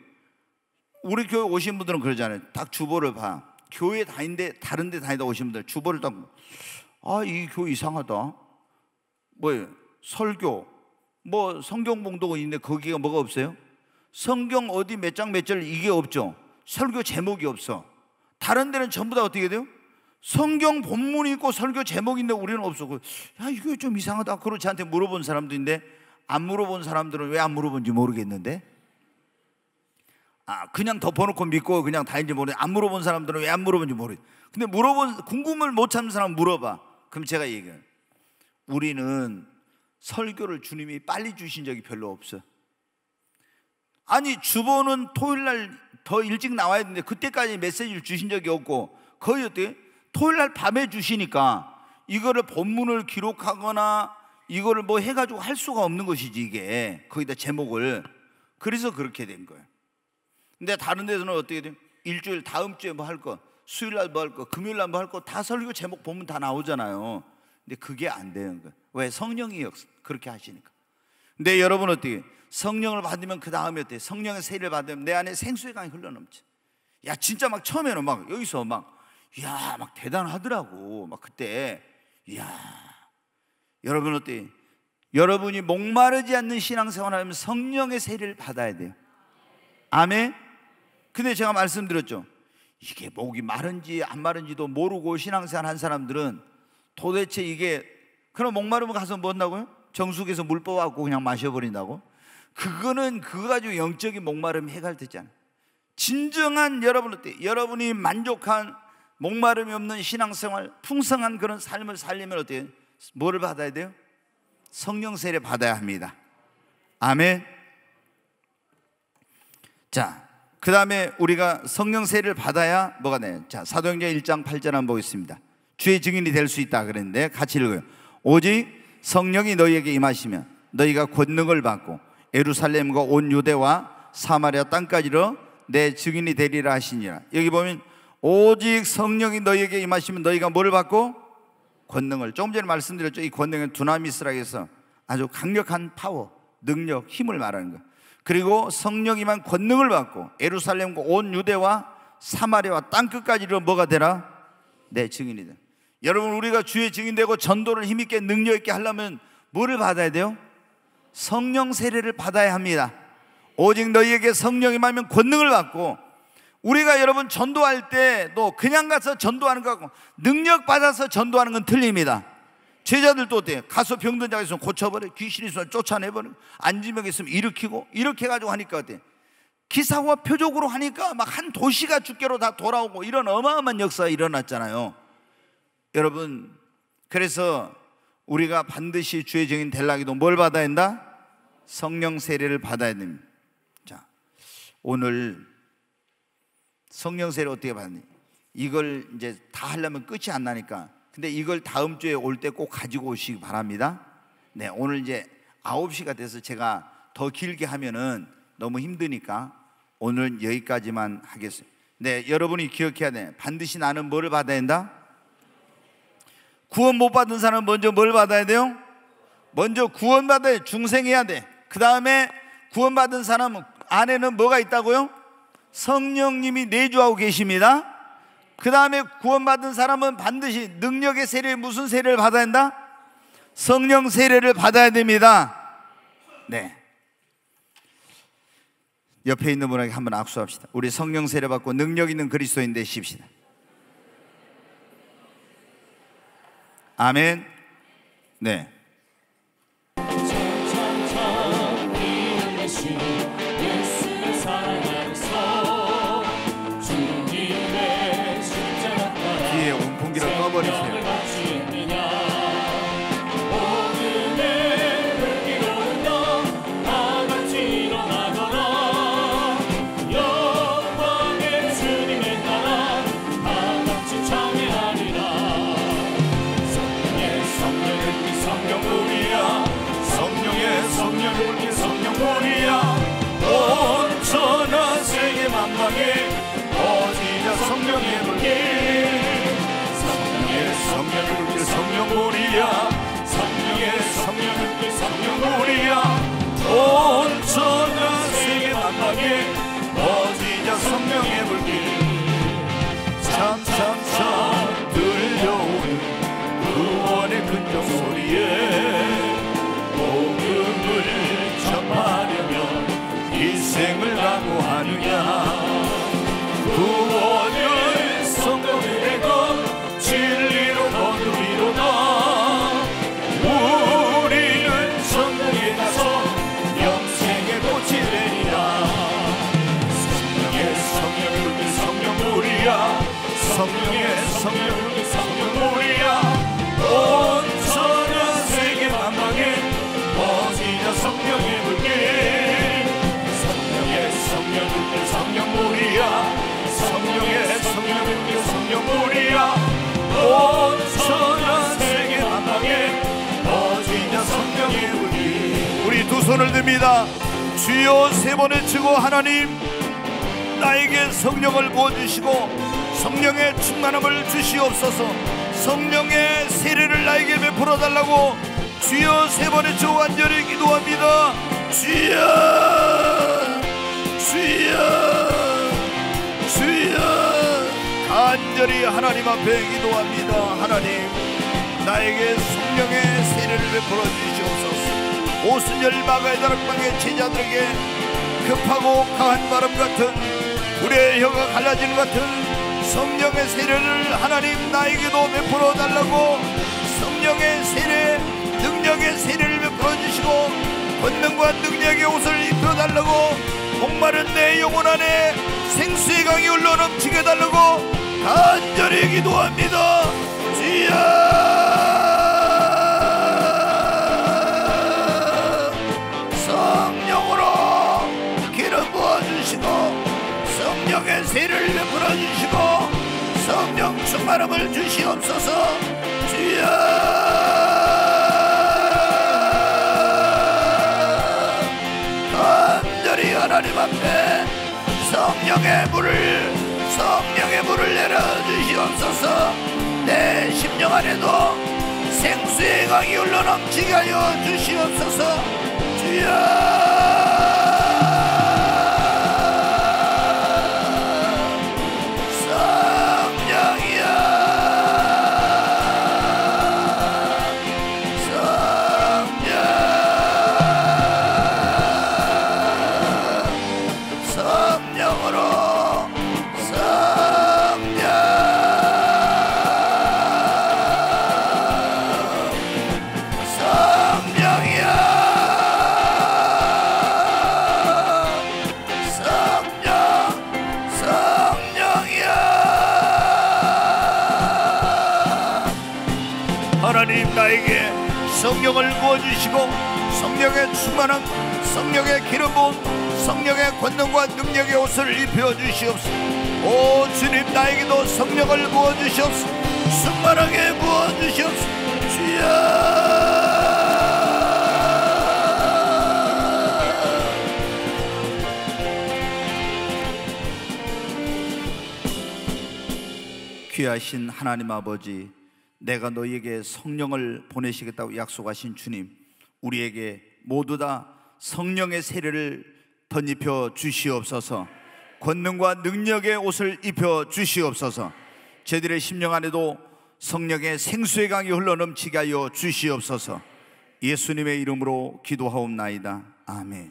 우리 교회 오신 분들은 그러잖아요. 딱 주보를 봐. 교회 다니는데 다른 데 다니다 오신 분들 주보를 딱, 이 교회 이상하다. 뭐예요? 설교, 뭐 성경 봉독은 있는데 거기가 뭐가 없어요? 성경 어디 몇 장 몇 절 이게 없죠. 설교 제목이 없어. 다른 데는 전부 다 어떻게 돼요? 성경 본문이 있고 설교 제목인데 우리는 없어. 이거 좀 이상하다. 그러고 저한테 물어본 사람도 있는데, 안 물어본 사람들은 왜 안 물어본지 모르겠는데, 그냥 덮어놓고 믿고 그냥 다닌지 모르겠는데, 안 물어본 사람들은 왜 안 물어본지 모르겠어요. 근데 궁금을 못 참는 사람 물어봐. 그럼 제가 얘기해요. 우리는 설교를 주님이 빨리 주신 적이 별로 없어. 아니, 주보는 토요일날 더 일찍 나와야 되는데 그때까지 메시지를 주신 적이 없고, 거의 어때요? 토요일날 밤에 주시니까 이거를 본문을 기록하거나 이거를 뭐 해가지고 할 수가 없는 것이지, 이게 거기다 제목을. 그래서 그렇게 된 거예요. 근데 다른 데서는 어떻게 돼요? 일주일 다음 주에 뭐 할 거, 수요일날 뭐 할 거, 금요일날 뭐 할 거 다 설교 제목 보면 다 나오잖아요. 근데 그게 안 되는 거예요. 왜? 성령이 그렇게 하시니까. 근데 여러분 어떻게? 성령을 받으면 그 다음에 어때? 성령의 세례를 받으면 내 안에 생수의 강이 흘러넘쳐. 야, 진짜 막 처음에는 막 여기서 막 대단하더라고. 막 그때 여러분 어때? 여러분이 목마르지 않는 신앙생활을 하면 성령의 세례를 받아야 돼요. 아멘. 근데 제가 말씀드렸죠. 이게 목이 마른지 안 마른지도 모르고 신앙생활 한 사람들은 도대체 이게, 그럼 목마르면 가서 뭐 한다고요? 정수기에서 물 뽑아갖고 그냥 마셔버린다고? 그거는 그거 가지고 영적인 목마름이 해결되지 않아요. 진정한 여러분 어때? 여러분이 만족한 목마름이 없는 신앙생활, 풍성한 그런 삶을 살려면 어때요? 뭐를 받아야 돼요? 성령 세례 받아야 합니다. 아멘. 자, 그 다음에 우리가 성령 세례를 받아야 뭐가 돼요? 자, 사도행전 1장 8절 한번 보겠습니다. 주의 증인이 될 수 있다 그랬는데 같이 읽어요. 오직 성령이 너희에게 임하시면 너희가 권능을 받고 예루살렘과 온 유대와 사마리아 땅까지로 내 증인이 되리라 하시니라. 여기 보면 오직 성령이 너희에게 임하시면 너희가 뭐를 받고? 권능을. 조금 전에 말씀드렸죠. 이 권능은 두나미스라 해서 아주 강력한 파워, 능력, 힘을 말하는 거예요. 그리고 성령이만 권능을 받고 예루살렘과 온 유대와 사마리아와 땅끝까지로 뭐가 되라? 내 증인이 돼. 여러분, 우리가 주의 증인되고 전도를 힘있게 능력있게 하려면 뭐를 받아야 돼요? 성령 세례를 받아야 합니다. 오직 너희에게 성령이 임하면 권능을 받고, 우리가 여러분 전도할 때도 그냥 가서 전도하는 거하고 능력 받아서 전도하는 건 틀립니다. 제자들도 어때요? 가서 병든 자가 있으면 고쳐버려, 귀신이 있으면 쫓아내버려, 안진병이 있으면 일으키고, 이렇게 해가지고 하니까 어때요? 기사와 표적으로 하니까 막 한 도시가 주께로 다 돌아오고 이런 어마어마한 역사가 일어났잖아요. 여러분, 그래서 우리가 반드시 주의 증인 되려고 해도 뭘 받아야 한다? 성령 세례를 받아야 됩니다. 자, 오늘 성령 세례 어떻게 받니? 이걸 이제 다 하려면 끝이 안 나니까, 근데 이걸 다음 주에 올 때 꼭 가지고 오시기 바랍니다. 네, 오늘 이제 9시가 돼서 제가 더 길게 하면은 너무 힘드니까 오늘 여기까지만 하겠습니다. 네, 여러분이 기억해야 돼. 반드시 나는 뭐를 받아야 한다? 구원 못 받은 사람은 먼저 뭘 받아야 돼요? 먼저 구원 받아야 돼. 중생해야 돼. 그 다음에 구원 받은 사람은 안에는 뭐가 있다고요? 성령님이 내주하고 계십니다. 그 다음에 구원 받은 사람은 반드시 능력의 세례, 무슨 세례를 받아야 한다? 성령 세례를 받아야 됩니다. 네, 옆에 있는 분에게 한번 악수합시다. 우리 성령 세례 받고 능력 있는 그리스도인 되십시다. 아멘. 네. 뒤에 온풍기를 꺼버리세요. 성령의 불길, 성령의 불길, 성령불이야. 성령의 불길, 성령불이야. 온 천하 세계 만방에 퍼지자 성령의 불길. 참참참 들려오는 구원의 근정 소리에 복음을 전하려면 인생을 각오하느냐. 구원을 성공이 되고 진리로 거두리로다. 우리는 천국에 가서 영생의 꽃이 되리라. 성령의 불길, 성령불이야. 성령의 불길, 성령불이야. 온 천하 세계 만방에 퍼지자 성령의 불길. 성령의 불길, 성령불이야. 성령의 성령불이야. 온 천하 세계 만방에 퍼지자 성령의 불길. 우리 두 손을 듭니다. 주여 세 번 외치고, 하나님 나에게 성령을 부어주시고 성령의 충만함을 주시옵소서. 성령의 세례를 나에게 베풀어 달라고 주여 세 번 외치고 간절히 기도합니다. 주여, 주여, 주여. 간절히 하나님 앞에 기도합니다. 하나님 나에게 성령의 세례를 베풀어 주시옵소서. 오순절 마가의 다락방의 제자들에게 급하고 강한 바람 같은 불의 혀가 갈라지는 같은 성령의 세례를 하나님 나에게도 베풀어 달라고, 성령의 세례, 능력의 세례를 베풀어 주시고 권능과 능력의 옷을 입혀 달라고, 목마른 내 영혼 안에 생수의 강이 흘러 넘치게 해달라고 간절히 기도합니다. 주여, 성령으로 기름 부어주시고 성령의 세를 베풀어 주시고 성령 충만함을 주시옵소서. 주여, 간절히 하나님 앞에 성령의 물을 내려주시옵소서. 내 심령 안에도 생수의 강이 흘러 넘치게 하여 주시옵소서. 주여, 성령이야 나에게 성령을 부어주시고 성령의 충만함, 성령의 기름 부음, 성령의 권능과 능력의 옷을 입혀주시옵소서. 오 주님, 나에게도 성령을 부어주시옵소서. 충만하게 부어주시옵소서. 주여, 귀하신 하나님 아버지, 내가 너희에게 성령을 보내시겠다고 약속하신 주님, 우리에게 모두 다 성령의 세례를 덧입혀 주시옵소서. 권능과 능력의 옷을 입혀 주시옵소서. 저희들의 심령 안에도 성령의 생수의 강이 흘러넘치게 하여 주시옵소서. 예수님의 이름으로 기도하옵나이다. 아멘.